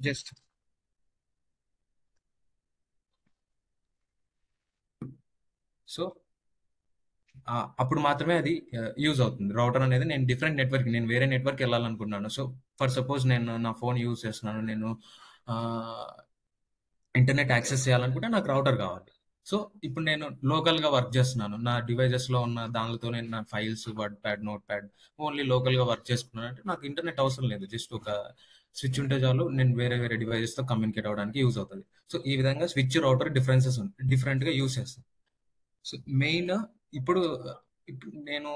Just so అప్పుడు మాత్రమే అది యూజ్ అవుతుంది. రౌటర్ అనేది నేను డిఫరెంట్ నెట్వర్క్, నేను వేరే నెట్వర్క్ వెళ్ళాలనుకుంటున్నాను. సో ఫర్ సపోజ్ నేను నా ఫోన్ యూజ్ చేస్తున్నాను, నేను ఇంటర్నెట్ యాక్సెస్ చేయాలనుకుంటే నాకు రౌటర్ కావాలి. సో ఇప్పుడు నేను లోకల్గా వర్క్ చేస్తున్నాను, నా డివైజెస్లో ఉన్న దానితో నేను నా files, word pad, note pad only లోకల్గా వర్క్ చేసుకున్నాను అంటే నాకు ఇంటర్నెట్ అవసరం లేదు. జస్ట్ ఒక స్విచ్ ఉంటే చాలు, నేను వేరే వేరే డివైజెస్తో కమ్యూనికేట్ అవ్వడానికి యూజ్ అవుతుంది. సో ఈ విధంగా స్విచ్, రౌటర్ డిఫరెన్సెస్ డిఫరెంట్గా యూజ్ చేస్తాను. సో మెయిన్ ఇప్పుడు ఇప్పుడు నేను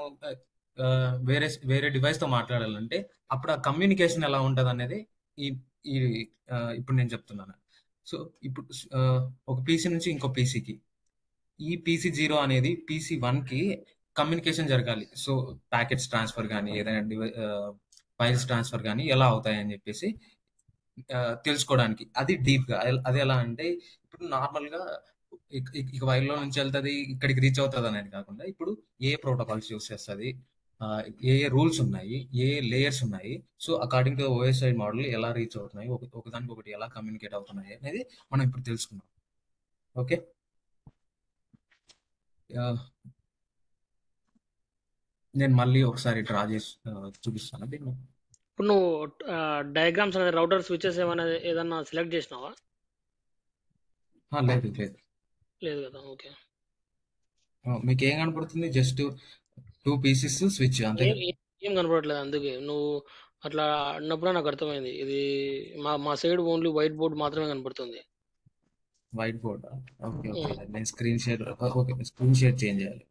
ఆ, వేరే వేరే డివైస్తో మాట్లాడాలంటే అప్పుడు ఆ కమ్యూనికేషన్ ఎలా ఉంటుంది అనేది ఈ ఈ ఇప్పుడు నేను చెప్తున్నాను. సో ఇప్పుడు ఒక పీసీ నుంచి ఇంకో పీసీకి, ఈ పీసీ జీరో అనేది పీసీ వన్కి కమ్యూనికేషన్ జరగాలి. సో ప్యాకెట్స్ ట్రాన్స్ఫర్ కానీ ఏదైనా ఫైల్స్ ట్రాన్స్ఫర్ కానీ ఎలా అవుతాయి అని చెప్పేసి తెలుసుకోవడానికి అది డీప్గా. అది ఎలా అంటే ఇప్పుడు నార్మల్గా ఇక వైర్లో నుంచి వెళ్తుంది ఇక్కడికి రీచ్ అవుతుంది అనేది కాకుండా ఇప్పుడు ఏ ప్రోటోకాల్స్ యూస్ చేస్తుంది, ఏ ఏ రూల్స్ ఉన్నాయి, ఏ లేయర్స్ ఉన్నాయి, so according to OSI model ఎలా రీచ్ అవుతున్నాయి, ఒకదానికి ఒకటి ఎలా కమ్యూనికేట్ అవుతున్నాయి అనేది మనం ఇప్పుడు తెలుసుకున్నాం. ఓకే, నేను మళ్ళీ ఒకసారి డ్రా చేసి చూపిస్తాను దీన్ని. ఇప్పుడు నువ్వు డయాగ్రామ్స్ అనేది రౌటర్ స్విచెస్ ఏమైనా ఏదన్నా సెలెక్ట్ చేసినావా? లేదు లేదు, లేదు కదా, ఓకే. మీకు ఏం కనపడుతుంది? జస్ట్ 2 పీసెస్ స్విచ్ అంతే ఏం కదా? ఏం ఏం కనపడట్లేదు, అందుకే నువ్వు అట్లా అన్నప్పుడు నాకు అర్థమైంది. ఇది మా సైడ్ ఓన్లీ వైట్ బోర్డ్ మాత్రమే కనపడుతుంది. White board. ఓకే ఓకే, ఉమ్. నేను screen share, okay screen share change చేయాలి.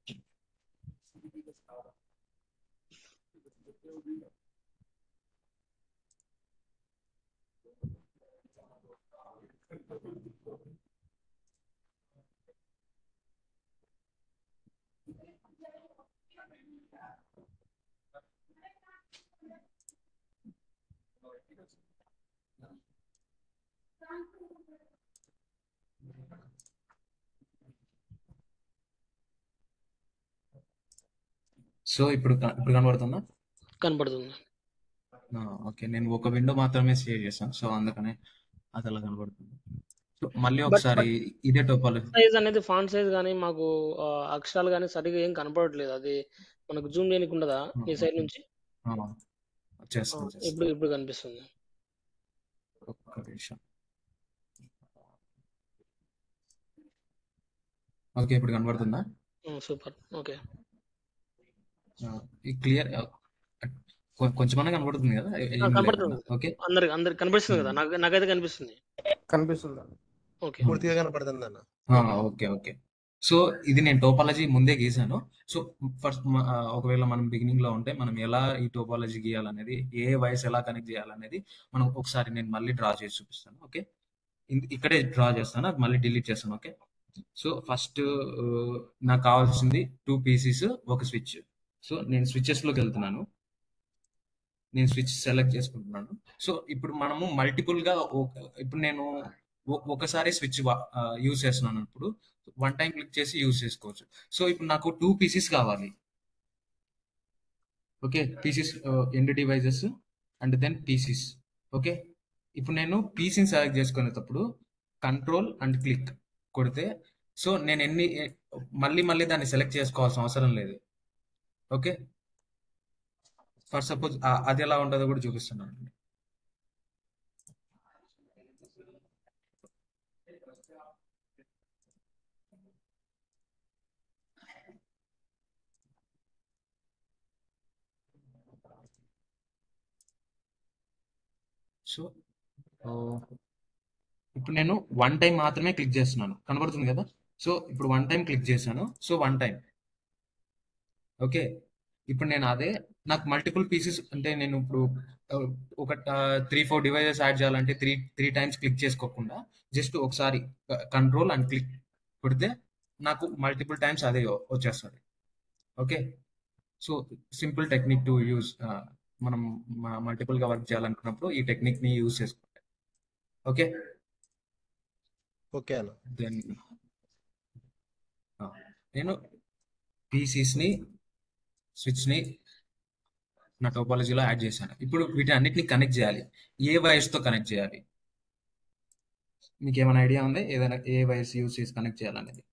సో ఇప్పుడు కనబడుతుందా? కనపడుతుంది. ఓకే, నేను ఒక విండో మాత్రమే షేర్ చేశాను, సో అందుకనే అది అలా కనబడుతుంది. సో మళ్ళీ బట్ ఒకసారి బట్ ఇదే టోపాలజీ. సైజ్ అనేది, ఫాంట్ సైజ్ కానీ మాకు అక్షరాలు కానీ సరిగా ఏం కనపడట్లేదు. అది మనకు జూమ్ చేయడానికి ఉండదా నీ సైడ్ ఓకే, నుంచి? చేస్తాను ఇప్పుడు చేస్తాను, ఇప్పుడు కనిపిస్తుంది. ఒక్క నిమిషం. ఓకే, ఇప్పుడు కనబడుతుందా? Super, okay. ఈ క్లియర్ కొంచెమన్నా కనబడుతుంది కదా, ఏం లేకుండా? కనపడుతుంది. ఓకే. అందరికి కనిపిస్తుంది కదా, నాకైతే కనిపిస్తుంది. కనిపిస్తుందా? ఓకే. పూర్తిగా కనపడుతుంది అన్న. Okay okay. సో ఇది నేను టోపాలజీ ముందే గీసాను. సో ఫస్ట్ ఒకవేళ మనం బిగినింగ్ లో ఉంటే మనం ఎలా ఈ టోపాలజీ గీయాలనేది, ఏ వాయిస్ ఎలా కనెక్ట్ చేయాలనేది మనం ఒకసారి నేను మళ్ళీ డ్రా చేసి చూపిస్తాను. ఓకే, ఇక్కడే డ్రా చేస్తాను, అది మళ్ళీ డిలీట్ చేస్తాను. ఓకే, సో ఫస్ట్ నాకు కావాల్సింది 2 పీసెస్, ఒక స్విచ్. సో నేను స్విచెస్ లోకి వెళ్తున్నాను, నేను స్విచ్ సెలెక్ట్ చేసుకుంటున్నాను. సో ఇప్పుడు మనము మల్టిపుల్ గా ఇప్పుడు నేను ఒకసారి స్విచ్ యూజ్ చేస్తున్నాను, ఇప్పుడు వన్ టైం క్లిక్ చేసి యూజ్ చేసుకోవచ్చు. సో ఇప్పుడు నాకు 2 పీసెస్ కావాలి. Okay, PCs, end devices and then PCs. Okay, ఇప్పుడు నేను పీసీని సెలెక్ట్ చేసుకునేటప్పుడు కంట్రోల్ అండ్ క్లిక్ కొడితే, సో నేను మళ్ళీ మళ్ళీ దాన్ని సెలెక్ట్ చేసుకోవాల్సిన అవసరం లేదు. ఓకే, ఫర్ సపోజ్ అది ఎలా ఉంటుందో కూడా చూపిస్తున్నాను. సో ఇప్పుడు నేను వన్ టైం మాత్రమే క్లిక్ చేస్తున్నాను, కనబడుతుంది కదా? సో ఇప్పుడు వన్ టైం క్లిక్ చేశాను, సో వన్ టైం. ఓకే, ఇప్పుడు నేను అదే, నాకు మల్టిపుల్ పీసెస్ అంటే నేను ఇప్పుడు ఒక 3-4 డివైజెస్ యాడ్ చేయాలంటే త్రీ టైమ్స్ క్లిక్ చేసుకోకుండా జస్ట్ ఒకసారి కంట్రోల్ అండ్ క్లిక్ కొడితే నాకు మల్టిపుల్ టైమ్స్ అదే వచ్చేస్తుంది. Okay, so simple technique to use, మనం మల్టిపుల్గా వర్క్ చేయాలనుకున్నప్పుడు ఈ టెక్నిక్ని యూజ్ చేసుకుంటాం. ఓకే, ఓకే అన్న. దెన్ నేను పీసీస్ని, స్విచ్ని నా టోపాలజీలో యాడ్ చేశాను. ఇప్పుడు వీటన్నిటిని కనెక్ట్ చేయాలి. ఏ వైర్స్ తో కనెక్ట్ చేయాలి? మీకు ఏమైనా ఐడియా ఉంది? ఏదైనా ఏ వైర్స్ యూస్ చేసి కనెక్ట్ చేయాలనేది?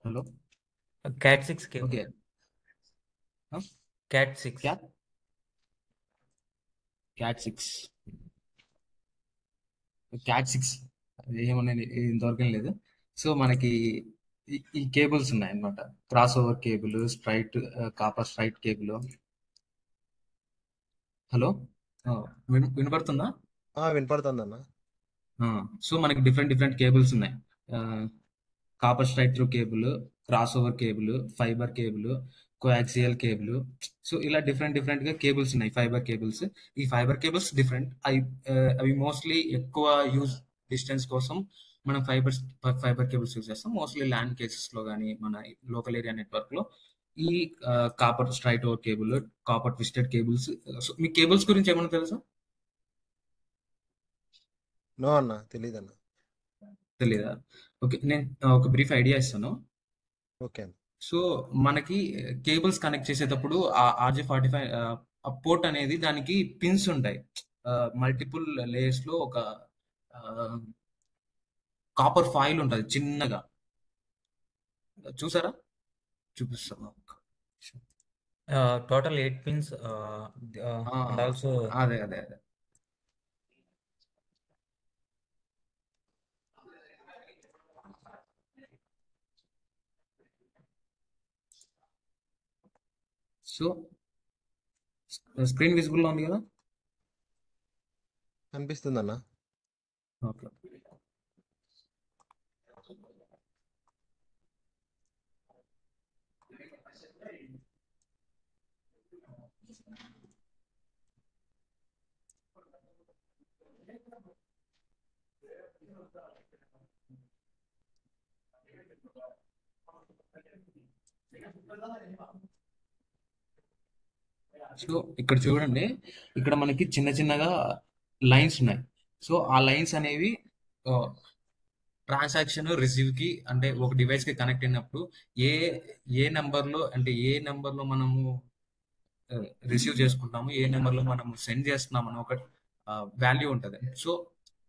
Hello. Cat 6 cable. Okay. Cat 6. Cat 6 ఏమన్నా ఇంతవరకు లేదు. సో మనకి ఈ కేబుల్స్ ఉన్నాయి అన్నమాట. Cross over cable, straight copper straight cable. Hello, వినపడుతుందా? వినపడుతుందన్న. సో మనకి డిఫరెంట్ కేబుల్స్ ఉన్నాయి. Copper straight through cable, cross over cable, fibre cable, coaxial cable. So ఇలా డిఫరెంట్ గా కేబుల్స్ ఉన్నాయి, ఫైబర్ కేబుల్స్. ఈ ఫైబర్ కేబుల్స్ డిఫరెంట్. అవి మోస్ట్లీ ఎక్కువ use distance కోసం మనం ఫైబర్ కేబుల్స్ యూజ్ చేస్తాం. మోస్ట్లీ ల్యాండ్ కేసెస్ లో కానీ మన లోకల్ ఏరియా నెట్వర్క్ లో ఈ copper straight over cable, copper twisted cables. So మీ కేబుల్స్ గురించి ఏమైనా తెలుసా? నో అన్న, తెలీదన్న. తెలీదా? ఓకే, నేను ఒక బ్రీఫ్ ఐడియా ఇస్తాను. ఓకే అన్న. సో మనకి కేబుల్స్ కనెక్ట్ చేసేటప్పుడు ఆ RJ45 ఆ పోర్ట్ అనేది దానికి పిన్స్ ఉంటాయి. మల్టిపుల్ లేయర్స్ లో ఒక కాపర్ ఫాయిల్ ఉంటుంది చిన్నగా. చూసారా? చూపిస్తాను. Total 8 pins. And also అదే. సో స్క్రీన్ విజిబుల్ ఉంది కదా? అనిపిస్తుందన్న. ఓకే. సో ఇక్కడ చూడండి, ఇక్కడ మనకి చిన్నగా లైన్స్ ఉన్నాయి. సో ఆ లైన్స్ అనేవి ట్రాన్సాక్షన్ రిసీవ్ కి, అంటే ఒక డివైస్ కి కనెక్ట్ అయినప్పుడు ఏ ఏ నెంబర్లో, అంటే ఏ నెంబర్లో మనము రిసీవ్ చేసుకుంటాము, ఏ నెంబర్లో మనము సెండ్ చేస్తున్నాము అని ఒక వాల్యూ ఉంటుంది. సో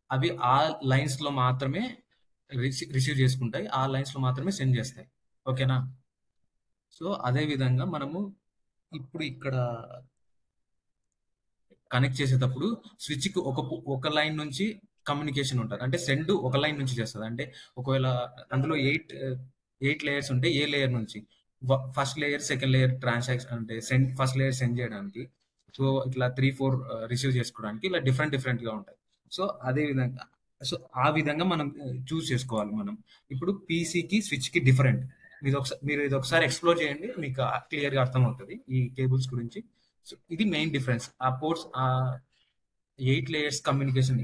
అవి ఆ లైన్స్ లో మాత్రమే రిసీవ్ చేసుకుంటాయి, ఆ లైన్స్ లో మాత్రమే సెండ్ చేస్తాయి. ఓకేనా? సో అదే విధంగా మనము ఇప్పుడు ఇక్కడ కనెక్ట్ చేసేటప్పుడు స్విచ్ కి ఒక లైన్ నుంచి కమ్యూనికేషన్ ఉంటుంది. అంటే సెండ్ ఒక లైన్ నుంచి చేస్తుంది. అంటే ఒకవేళ అందులో ఎయిట్ లేయర్స్ ఉంటే ఏ లేయర్ నుంచి first layer, second layer transaction, అంటే ఫస్ట్ లేయర్ సెండ్ చేయడానికి, సో ఇట్లా 3-4 రిసీవ్ చేసుకోవడానికి ఇలా డిఫరెంట్ గా ఉంటాయి. సో అదే విధంగా, సో ఆ విధంగా మనం చూస్ చేసుకోవాలి. మనం ఇప్పుడు పీసీకి స్విచ్ కి డిఫరెంట్. మీరు ఇది ఒకసారి ఎక్స్ప్లోర్ చేయండి, మీకు క్లియర్ గా అర్థమవుతుంది ఈ కేబుల్స్ గురించి. సో ఇది మెయిన్ డిఫరెన్స్. ఆ పోర్ట్స్, ఆ 8 లేయర్స్ కమ్యూనికేషన్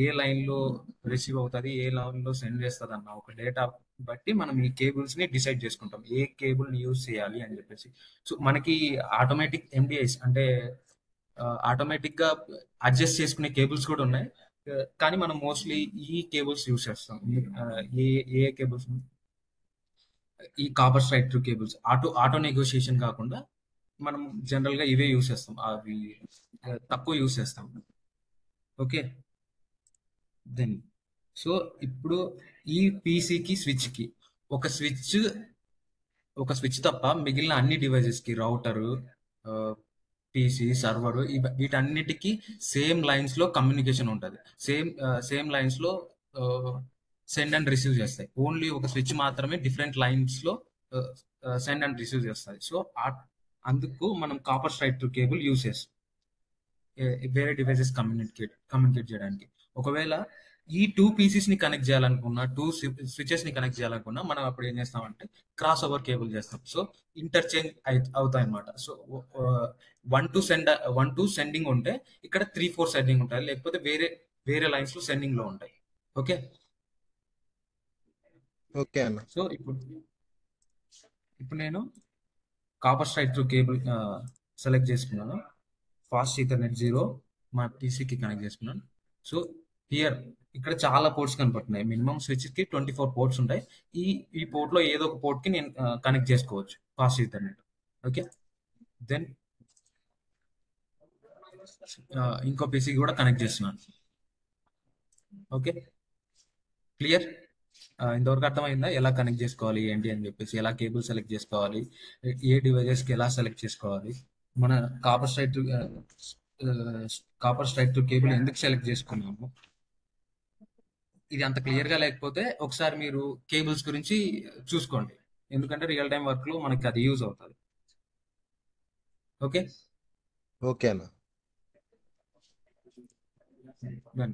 ఏ లైన్ లో రిసీవ్ అవుతుంది, ఏ లైన్ లో సెండ్ చేస్తుంది అన్న ఒక డేటా బట్టి మనం ఈ కేబుల్స్ ని డిసైడ్ చేసుకుంటాం, ఏ కేబుల్ ని యూజ్ చేయాలి అని చెప్పేసి. సో మనకి ఆటోమేటిక్ ఎండిఐస్, అంటే ఆటోమేటిక్ గా అడ్జస్ట్ చేసుకునే కేబుల్స్ కూడా ఉన్నాయి. కానీ మనం మోస్ట్లీ ఈ కేబుల్స్ యూజ్ చేస్తాం. ఏ కేబుల్స్? ఈ copper straight through cables. Auto negotiation కాకుండా మనం జనరల్ గా ఇవే యూస్ చేస్తాం, అవి తక్కువ యూస్ చేస్తాం. ఓకే, దెన్ సో ఇప్పుడు ఈ పీసీకి స్విచ్ కి ఒక స్విచ్ తప్ప మిగిలిన అన్ని డివైజెస్ కి, రౌటర్, పీసీ, సర్వర్, వీటన్నిటికీ సేమ్ లైన్స్ లో కమ్యూనికేషన్ ఉంటుంది. సేమ్ లైన్స్ లో సెండ్ అండ్ రిసీవ్ చేస్తాయి. ఓన్లీ ఒక స్విచ్ మాత్రమే డిఫరెంట్ లైన్స్ లో సెండ్ అండ్ రిసీవ్ చేస్తాయి. సో అందుకు మనం copper straight through cable use చేస్తాం వేరే డివైసెస్ కమ్యూనికేట్ చేయడానికి. ఒకవేళ ఈ 2 పీసెస్ ని కనెక్ట్ చేయాలనుకున్నా, 2 స్విచెస్ ని కనెక్ట్ చేయాలనుకున్నా, మనం అప్పుడు ఏం చేస్తామంటే క్రాస్ ఓవర్ కేబుల్ చేస్తాం. సో ఇంటర్చేంజ్ అవుతాయి అనమాట. సో 1 to సెండింగ్ ఉంటే ఇక్కడ 3-4 సెండింగ్ ఉంటాయి, లేకపోతే వేరే లైన్స్ లో సెండింగ్ లో ఉంటాయి. ఓకే అన్న. సో ఇప్పుడు నేను copper straight through cable select చేసుకున్నాను. ఫాస్ట్ ఈథర్నెట్ 0 మా పీసీకి కనెక్ట్ చేసుకున్నాను. సో హియర్ ఇక్కడ చాలా పోర్ట్స్ కనపడుతున్నాయి. మినిమం స్విచ్ కి 24 పోర్ట్స్ ఉంటాయి. ఈ ఈ పోర్ట్ లో ఏదో ఒక పోర్ట్ కి నేను కనెక్ట్ చేసుకోవచ్చు ఫాస్ట్ ఈథర్నెట్. ఓకే, దెన్ ఇంకో పీసీ కూడా కనెక్ట్ చేస్తున్నాను. Okay, clear. ఇంతవరకు అర్థమైందా ఎలా కనెక్ట్ చేసుకోవాలి ఏంటి అని చెప్పేసి, ఎలా కేబుల్ సెలెక్ట్ చేసుకోవాలి, ఏ డివైజెస్ కి ఎలా సెలెక్ట్ చేసుకోవాలి, మన కాపర్ స్ట్రైట్ టు కేబుల్ ఎందుకు సెలెక్ట్ చేసుకున్నాము. ఇది అంత క్లియర్ గా లేకపోతే ఒకసారి మీరు కేబుల్స్ గురించి చూసుకోండి, ఎందుకంటే రియల్ టైం వర్క్ లో మనకి అది యూజ్ అవుతుంది. ఓకే, ఓకే అన్న. Done.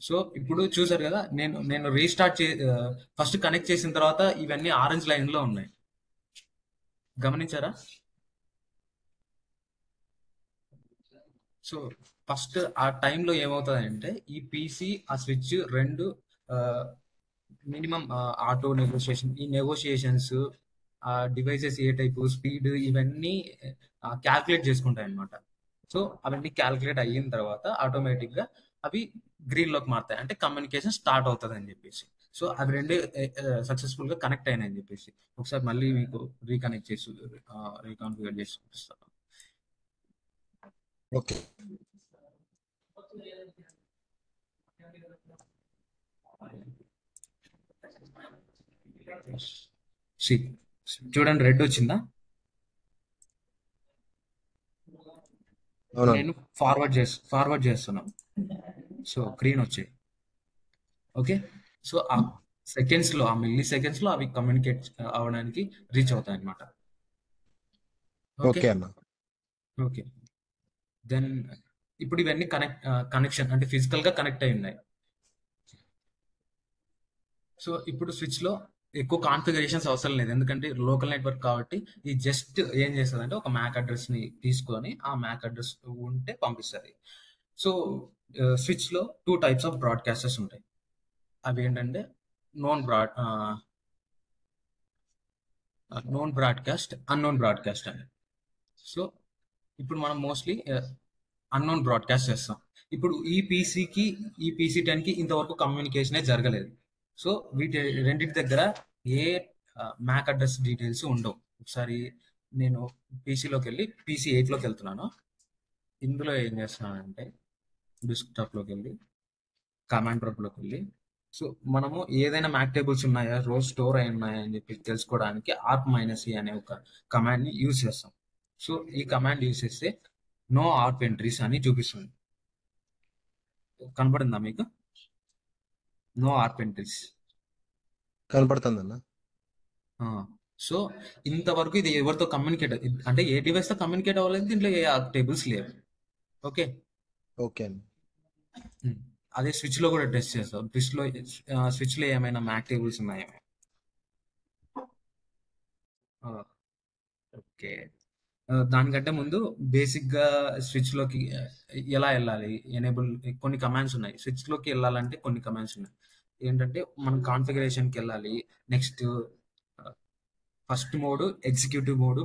సో ఇప్పుడు చూసారు కదా, నేను రీస్టార్ట్ ఫస్ట్ కనెక్ట్ చేసిన తర్వాత ఇవన్నీ ఆరెంజ్ లైన్ లో ఉన్నాయి, గమనించారా? సో ఫస్ట్ ఆ టైంలో ఏమవుతుంది అంటే ఈ పీసీ ఆ స్విచ్ రెండు మినిమం ఆటో నెగోషియేషన్, ఈ నెగోషియేషన్స్, ఆ డివైసెస్ ఏ టైపు, స్పీడ్, ఇవన్నీ క్యాల్కులేట్ చేసుకుంటాయి అనమాట. సో అవన్నీ క్యాల్కులేట్ అయిన తర్వాత ఆటోమేటిక్ గా అవి గ్రీన్ లోకి మారుతాయి, అంటే కమ్యూనికేషన్ స్టార్ట్ అవుతుంది అని చెప్పేసి. సో అవి రెండు సక్సెస్ఫుల్ గా కనెక్ట్ అయినాయని చెప్పేసి ఒకసారి మళ్ళీ మీకు రీకనెక్ట్ చేసి రీకాన్ఫిగర్ చేసి చూపిస్తాను. ఓకే. See, చూడండి రెడ్ వచ్చిందా? అవునా. నేను ఫార్వర్డ్ చేస్తున్నాను, సో గ్రీన్ వచ్చాయి. ఓకే, సో ఆ సెకండ్స్ లో, ఆ మిల్లీ సెకండ్స్ లో అవి కమ్యూనికేట్ అవ్వడానికి రీచ్ అవుతాయి అనమాట. ఓకే ఓకే అన్న. ఓకే, దెన్ ఇప్పుడు ఇవన్నీ కనెక్షన్ అంటే ఫిజికల్ గా కనెక్ట్ అయి ఉన్నాయి. సో ఇప్పుడు స్విచ్ లో ఎక్కువ కాన్ఫిగరేషన్స్ అవసరం లేదు, ఎందుకంటే లోకల్ నెట్వర్క్ కాబట్టి ఇది జస్ట్ ఏం చేస్తుంది అంటే ఒక మ్యాక్ అడ్రస్ ని తీసుకొని ఆ మ్యాక్ అడ్రస్ ఉంటే పంపిస్తుంది. సో స్విచ్ లో 2 టైప్స్ ఆఫ్ బ్రాడ్కాస్టర్స్ ఉంటాయి. అవి ఏంటంటే నోన్ బ్రాడ్కాస్ట్, అన్నోన్ బ్రాడ్కాస్ట్ అని. సో ఇప్పుడు మనం మోస్ట్లీ అన్నోన్ బ్రాడ్కాస్ట్ చేస్తాం. ఇప్పుడు ఈ పీసీకి ఈ పీసీ 10 కి ఇంతవరకు కమ్యూనికేషనే జరగలేదు. సో వీటి రెండింటి దగ్గర ఏ మ్యాక్ అడ్రస్ డీటెయిల్స్ ఉండవు. ఒకసారి నేను పీసీలోకి వెళ్ళి పీసీ 8లోకి వెళ్తున్నాను. ఇందులో ఏం చేస్తున్నానంటే డెస్క్టాప్లోకి వెళ్ళి కమాండ్ ప్రాంప్ట్లోకి వెళ్ళి, సో మనము ఏదైనా మ్యాక్ టేబుల్స్ ఉన్నాయా, రోస్ స్టోర్ అయి ఉన్నాయా అని చెప్పి తెలుసుకోవడానికి ARP-E అనే ఒక కమాండ్ని యూజ్ చేస్తాం. సో ఈ కమాండ్ యూజ్ చేస్తే నో ARP ఎంట్రీస్ అని చూపిస్తుంది. కనపడిందా మీకు? నో ARP ఎంట్రీస్ కనపడుతుందన్న. సో ఇంతవరకు ఇది ఎవరితో కమ్యూనికేట్, అంటే ఏ డివైస్ తో కమ్యూనికేట్ అవ్వలేదు, దీంట్లో ఏ ARP టేబుల్స్ లేవు. ఓకే, ఓకే అన్న. అదే స్విచ్ లో కూడా టెస్ట్ చేస్తాం. స్విచ్ లో ఏమైనా మ్యాక్ టేబుల్స్ ఉన్నాయా? ఓకే, దానికంటే ముందు బేసిక్ గా స్విచ్ లోకి ఎలా వెళ్ళాలి, ఎనేబుల్ కొన్ని కమాండ్స్ ఉన్నాయి. స్విచ్ లోకి వెళ్ళాలంటే కొన్ని కమాండ్స్ ఉన్నాయి. ఏంటంటే మనం కాన్ఫిగరేషన్ కి వెళ్ళాలి, next first mode executive mode,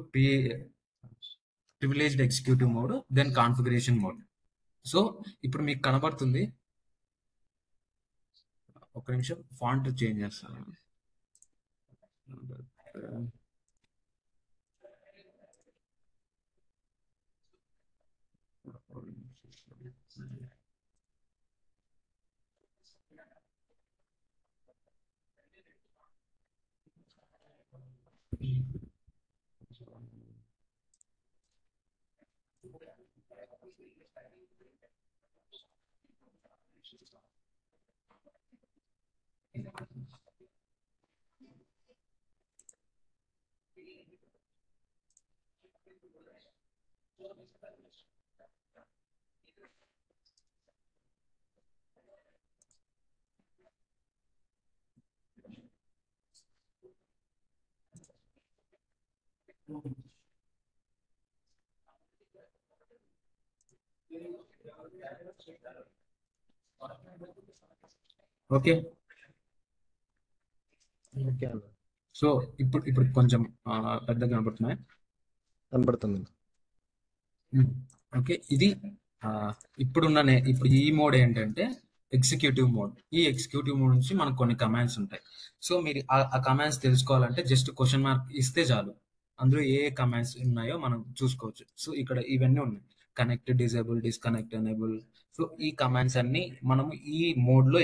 privileged executive mode, then configuration mode. So ఇప్పుడు మీకు కనబడుతుంది, ఒక నిమిషం ఫాంట్ చేంజ్ చేస్తాను. ఓకే, ఓకే అన్న. సో ఇప్పుడు కొంచెం పెద్దగా కనబడుతున్నాయి. కనపడుతుంది. ఓకే, ఇది ఆ, ఇప్పుడు ఈ మోడ్ ఏంటంటే ఎగ్జిక్యూటివ్ మోడ్. ఈ ఎగ్జిక్యూటివ్ మోడ్ నుంచి మనకు కొన్ని కమాండ్స్ ఉంటాయి. సో మీరు ఆ కమాండ్స్ తెలుసుకోవాలంటే జస్ట్ క్వశ్చన్ మార్క్ ఇస్తే చాలు. అందులో ఏ కమాండ్స్ ఉన్నాయో మనం చూసుకోవచ్చు. సో ఇక్కడ ఇవన్నీ ఉన్నాయి: connect, disable, disconnect, enable. So ఈ కమాండ్స్ అన్ని మనము ఈ మోడ్లో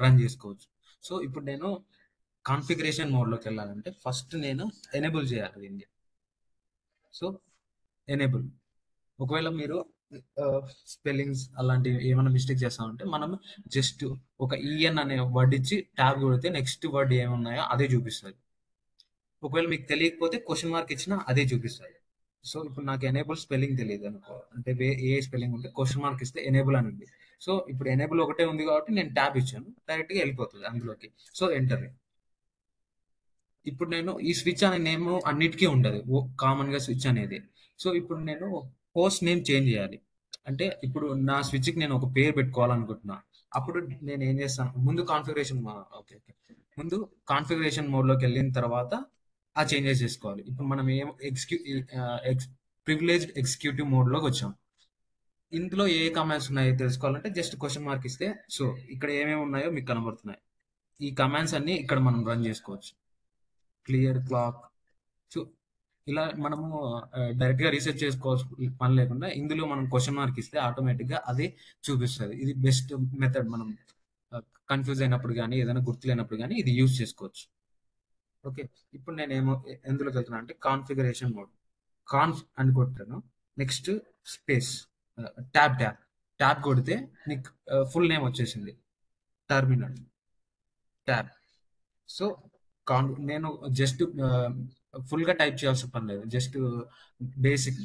రన్ చేసుకోవచ్చు. సో ఇప్పుడు నేను కాన్ఫిగరేషన్ మోడ్లోకి వెళ్ళాలంటే ఫస్ట్ నేను ఎనేబుల్ చేయాలి దీన్ని. So enable. ఒకవేళ మీరు స్పెల్లింగ్స్ అలాంటివి ఏమైనా మిస్టేక్ చేస్తామంటే మనం జస్ట్ ఒక ఈఎన్ అనే వర్డ్ ఇచ్చి ట్యాబ్ కొడితే నెక్స్ట్ వర్డ్ ఏమున్నాయో అదే చూపిస్తుంది. ఒకవేళ మీకు తెలియకపోతే క్వశ్చన్ మార్క్ ఇచ్చినా అదే చూపిస్తుంది. సో ఇప్పుడు నాకు ఎనేబుల్ స్పెల్లింగ్ తెలియదు అనుకో, అంటే ఏ స్పెల్లింగ్ ఉంటే క్వశ్చన్ మార్క్ ఇస్తే ఎనేబుల్ అని ఉంది. సో ఇప్పుడు ఎనేబుల్ ఒకటే ఉంది కాబట్టి నేను ట్యాబ్ ఇచ్చాను, డైరెక్ట్గా వెళ్ళిపోతుంది అందులోకి. So enter. ఇప్పుడు నేను ఈ స్విచ్ అనే నేమ్ అన్నిటికీ ఉండదు, కామన్ గా స్విచ్ అనేది. సో ఇప్పుడు నేను హోస్ట్ నేమ్ చేంజ్ చేయాలి. అంటే ఇప్పుడు నా స్విచ్ కి నేను ఒక పేరు పెట్టుకోవాలనుకుంటున్నా. అప్పుడు నేను ఏం చేస్తాను, ముందు కాన్ఫిగరేషన్ మోడ్ లోకి వెళ్ళిన తర్వాత ఆ చేంజెస్ చేసుకోవాలి. ఇప్పుడు మనం ఏం ప్రివిలేజ్డ్ ఎగ్జిక్యూటివ్ మోడ్ లోకి వచ్చాం. ఇందులో ఏ కమాండ్స్ ఉన్నాయో తెలుసుకోవాలంటే జస్ట్ క్వశ్చన్ మార్క్ ఇస్తే సో ఇక్కడ ఏమేమి ఉన్నాయో మీకు కనబడుతున్నాయి. ఈ కమాండ్స్ అన్ని ఇక్కడ మనం రన్ చేసుకోవచ్చు. Clear clock. సో ఇలా మనము డైరెక్ట్ గా రీసెర్చ్ చేసుకోవాల్సిన పని లేకుండా ఇందులో మనం క్వశ్చన్ మార్క్ ఇస్తే ఆటోమేటిక్ గా అదే చూపిస్తుంది. ఇది బెస్ట్ మెథడ్. మనం కన్ఫ్యూజ్ అయినప్పుడు కానీ ఏదైనా గుర్తులేనప్పుడు కానీ ఇది యూజ్ చేసుకోవచ్చు. ఓకే, ఇప్పుడు నేను ఎందులోకి వెళ్తున్నా అంటే కాన్ఫిగరేషన్ మోడ్. కాన్ఫ్ అని కొట్టాను, నెక్స్ట్ స్పేస్, ట్యాబ్ కొడితే నీకు ఫుల్ నేమ్ వచ్చేసింది, టర్మినల్ ట్యాబ్. సో నేను జస్ట్ ఫుల్ గా టైప్ చేయాల్సిన పని లేదు. జస్ట్ బేసిక్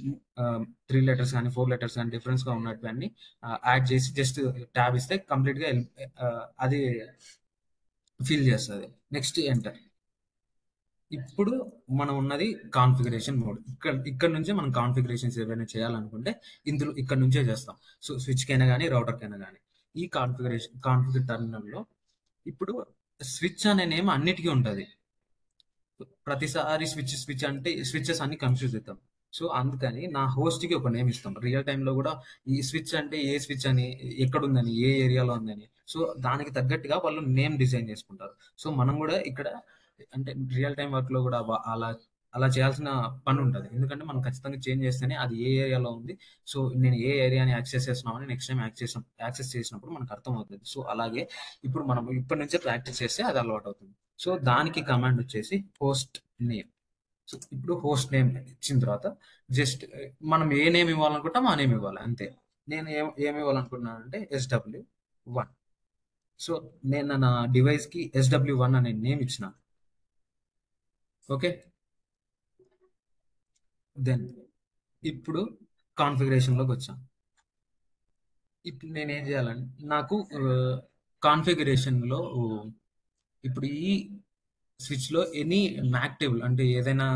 3 లెటర్స్ కానీ 4 లెటర్స్ కానీ డిఫరెన్స్ గా ఉన్నట్టువన్నీ యాడ్ చేసి జస్ట్ ట్యాబ్ ఇస్తే కంప్లీట్ గా అది ఫిల్ చేస్తుంది. Next enter. ఇప్పుడు మనం ఉన్నది కాన్ఫిగరేషన్ మోడ్. ఇక్కడ నుంచే మనం కాన్ఫిగరేషన్స్ ఏవైనా చేయాలనుకుంటే ఇక్కడ నుంచే చేస్తాం. సో స్విచ్ కైనా కానీ రౌటర్ కైనా కానీ ఈ కాన్ఫిగర్ టర్మినల్లో ఇప్పుడు స్విచ్ అనే నేమ్ అన్నిటికీ ఉంటుంది. ప్రతిసారి స్విచ్ అంటే స్విచెస్ అన్ని కన్ఫ్యూజ్ అవుతాం. సో అందుకని నా హోస్ట్ కి ఒక నేమ్ ఇస్తాం. రియల్ టైంలో కూడా ఈ స్విచ్ అంటే ఏ స్విచ్ అని, ఎక్కడుందని, ఏ ఏరియాలో ఉందని, సో దానికి తగ్గట్టుగా వాళ్ళు నేమ్ డిజైన్ చేసుకుంటారు. సో మనం కూడా ఇక్కడ అంటే రియల్ టైం వర్క్ లో కూడా అలా చేయాల్సిన పని ఉంటుంది. ఎందుకంటే మనం ఖచ్చితంగా చేంజ్ చేస్తేనే అది ఏ ఏరియాలో ఉంది, సో నేను ఏ ఏరియాని యాక్సెస్ చేస్తున్నామని నెక్స్ట్ టైం యాక్సెస్ చేసినప్పుడు మనకు అర్థం అవుతుంది. సో అలాగే ఇప్పుడు మనం ఇప్పటి నుంచే ప్రాక్టీస్ చేస్తే అది అలవాటు అవుతుంది. సో దానికి కమాండ్ వచ్చేసి హోస్ట్ నేమ్. సో ఇప్పుడు హోస్ట్ నేమ్ ఇచ్చిన తర్వాత జస్ట్ మనం ఏ నేమ్ ఇవ్వాలనుకుంటాం ఆ నేమ్ ఇవ్వాలి అంతే. నేను ఏమి ఇవ్వాలనుకుంటున్నాను అంటే SW1. సో నేను నా డివైస్ కి SW1 అనే నేమ్ ఇచ్చిన. ఓకే, దెన్ ఇప్పుడు కాన్ఫిగరేషన్లోకి వచ్చాం. ఇప్పుడు నేను ఏం చేయాలంటే నాకు కాన్ఫిగరేషన్లో ఇప్పుడు ఈ స్విచ్లో ఎనీ మ్యాక్ టేబుల్ అంటే ఏదైనా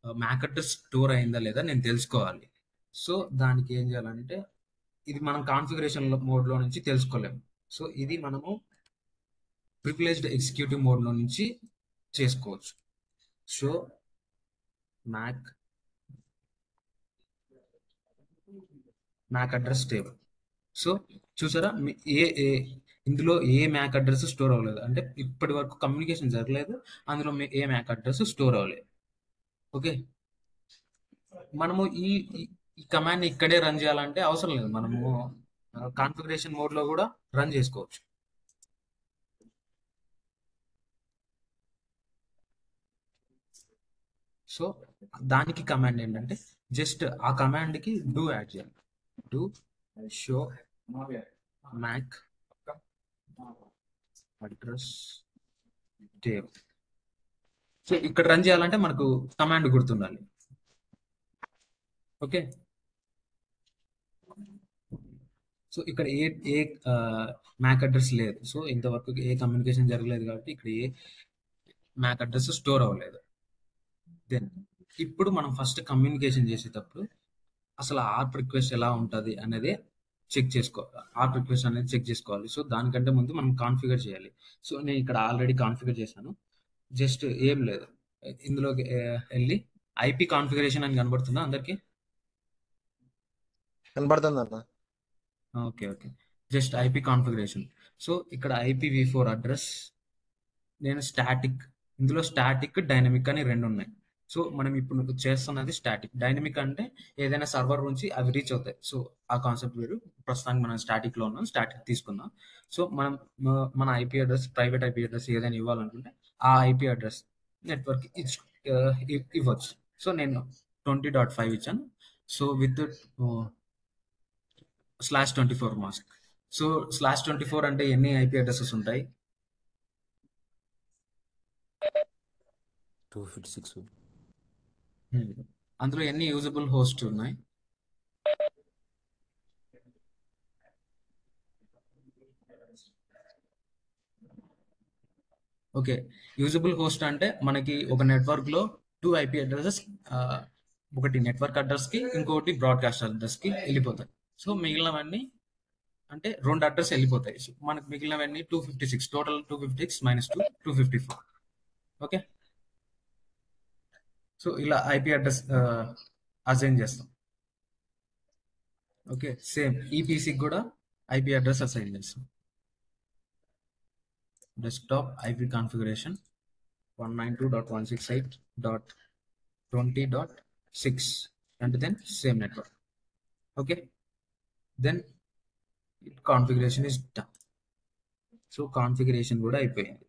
మ్యాక్ అడ్రస్ స్టోర్ అయిందా లేదా నేను తెలుసుకోవాలి. సో దానికి ఏం చేయాలంటే ఇది మనం కాన్ఫిగరేషన్ మోడ్లో నుంచి తెలుసుకోలేము. సో ఇది మనము ప్రివిలేజ్డ్ ఎగ్జిక్యూటివ్ మోడ్లో నుంచి చేసుకోవచ్చు. So MAC address table. So చూసారా, ఇందులో ఏ మ్యాక్ అడ్రస్ స్టోర్ అవ్వలేదు, అంటే ఇప్పటి వరకు కమ్యూనికేషన్ జరగలేదు, అందులో ఏ మ్యాక్ అడ్రస్ స్టోర్ అవ్వలేదు. ఓకే, మనము ఈ కమాండ్ ఇక్కడే రన్ చేయాలంటే అవసరం లేదు, మనము కాన్ఫిగరేషన్ మోడ్ లో కూడా రన్ చేసుకోవచ్చు. సో దానికి కమాండ్ ఏంటంటే జస్ట్ ఆ కమాండ్ కి డూ యాడ్ చేయాలి. Do show MAC address table. So ఇక్కడ రన్ చేయాలంటే మనకు కమాండ్ గుర్తుండాలి. ఓకే, సో ఇక్కడ ఏ మ్యాక్ అడ్రస్ లేదు, సో ఇంతవరకు ఏ కమ్యూనికేషన్ జరగలేదు కాబట్టి ఇక్కడ ఏ మ్యాక్ అడ్రస్ స్టోర్ అవ్వలేదు. దెన్ ఇప్పుడు మనం ఫస్ట్ కమ్యూనికేషన్ చేసేటప్పుడు అసలు ఆర్ప్ రిక్వెస్ట్ ఎలా ఉంటుంది అనేది చెక్ చేసుకోవాలి. సో దానికంటే ముందు మనం కాన్ఫిగర్ చేయాలి. సో నేను ఇక్కడ ఆల్రెడీ కాన్ఫిగర్ చేశాను. జస్ట్ ఏం లేదు, ఇందులోకి వెళ్ళి ఐపీ కాన్ఫిగరేషన్ అని కనబడుతుందా అందరికి? కనపడుతుందన్న. Okay okay. Just IP configuration. So ఇక్కడ IPv4 అడ్రస్ నేను స్టాటిక్, ఇందులో స్టాటిక్ డైనమిక్ అని రెండు ఉన్నాయి. సో మనం ఇప్పుడు చేస్తున్నది స్టాటిక్. డైనమిక్ అంటే ఏదైనా సర్వర్ నుంచి అవి రీచ్ అవుతాయి. సో ఆ కాన్సెప్ట్ వేరు. ప్రస్తుతానికి మనం స్టాటిక్ లో ఉన్నాం, స్టాటిక్ తీసుకుందాం. సో మనం మన IP address, private IP address ఏదైనా ఇవ్వాలనుకుంటే ఆ ఐపీ అడ్రస్ నెట్వర్క్ ఇవ్వచ్చు. సో నేను 20.5 ఇచ్చాను. So with /24 mask. సో /24 అంటే ఎన్ని ఐపీ అడ్రసెస్ ఉంటాయి? 256. అందులో ఎన్ని యూజబుల్ హోస్ట్ ఉన్నాయి? ఓకే. యూజబుల్ హోస్ట్ అంటే మనకి ఒక నెట్వర్క్ లో 2 ఐపీ అడ్రసెస్, ఒకటి నెట్వర్క్ అడ్రస్ కి, ఇంకోటి బ్రాడ్కాస్ట్ అడ్రస్ కి వెళ్ళిపోతాయి. సో మిగిలినవన్నీ అంటే 2 అడ్రస్ వెళ్ళిపోతాయి. సో మనకి మిగిలినవన్నీ 256, టోటల్ 256 - 2 254. ఓకే. సో ఇలా ఐపీ అడ్రస్ అసైన్ చేస్తాం. ఓకే. సేమ్ ఈ పీసీకి కూడా ఐపీ అడ్రస్ అసైన్ చేస్తాం. Desktop IP configuration 192.168.20.6 and then same network. Okay, then configuration is done. So configuration కూడా అయిపోయింది.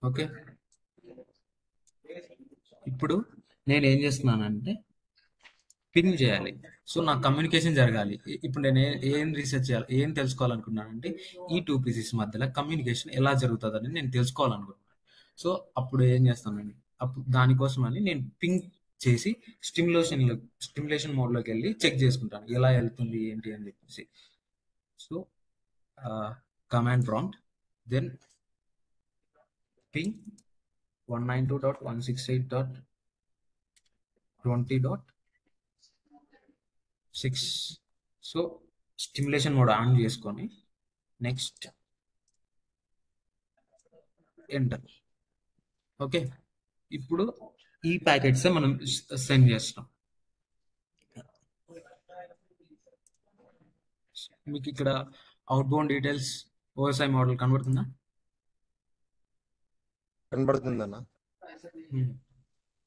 ఓకే. ఇప్పుడు నేను ఏం చేస్తున్నానంటే పింగ్ చేయాలి. సో నా కమ్యూనికేషన్ జరగాలి. ఇప్పుడు నేను ఏం రీసెర్చ్ చేయాలి, ఏం తెలుసుకోవాలనుకున్నానంటే ఈ 2 పీసెస్ మధ్యలో కమ్యూనికేషన్ ఎలా జరుగుతుందని నేను తెలుసుకోవాలనుకుంటున్నాను. సో అప్పుడు ఏం చేస్తానండి, అప్పుడు దానికోసం అని నేను పింగ్ చేసి స్టిమ్యులేషన్ మోడ్లోకి వెళ్ళి చెక్ చేసుకుంటాను ఎలా వెళ్తుంది ఏంటి అని చెప్పేసి. So command prompt, then ping 192.168.20.6. So stimulation mode on చేసుకొని నెక్స్ట్ ఎంటర్. ఓకే. ఇప్పుడు ఈ ప్యాకెట్స్ మనం సెండ్ చేస్తాం. మీకు ఇక్కడ అవుట్బౌండ్ డీటెయిల్స్ ఓఎస్ఐ మోడల్ కనబడుతుందా? కనపడుతుందన్న.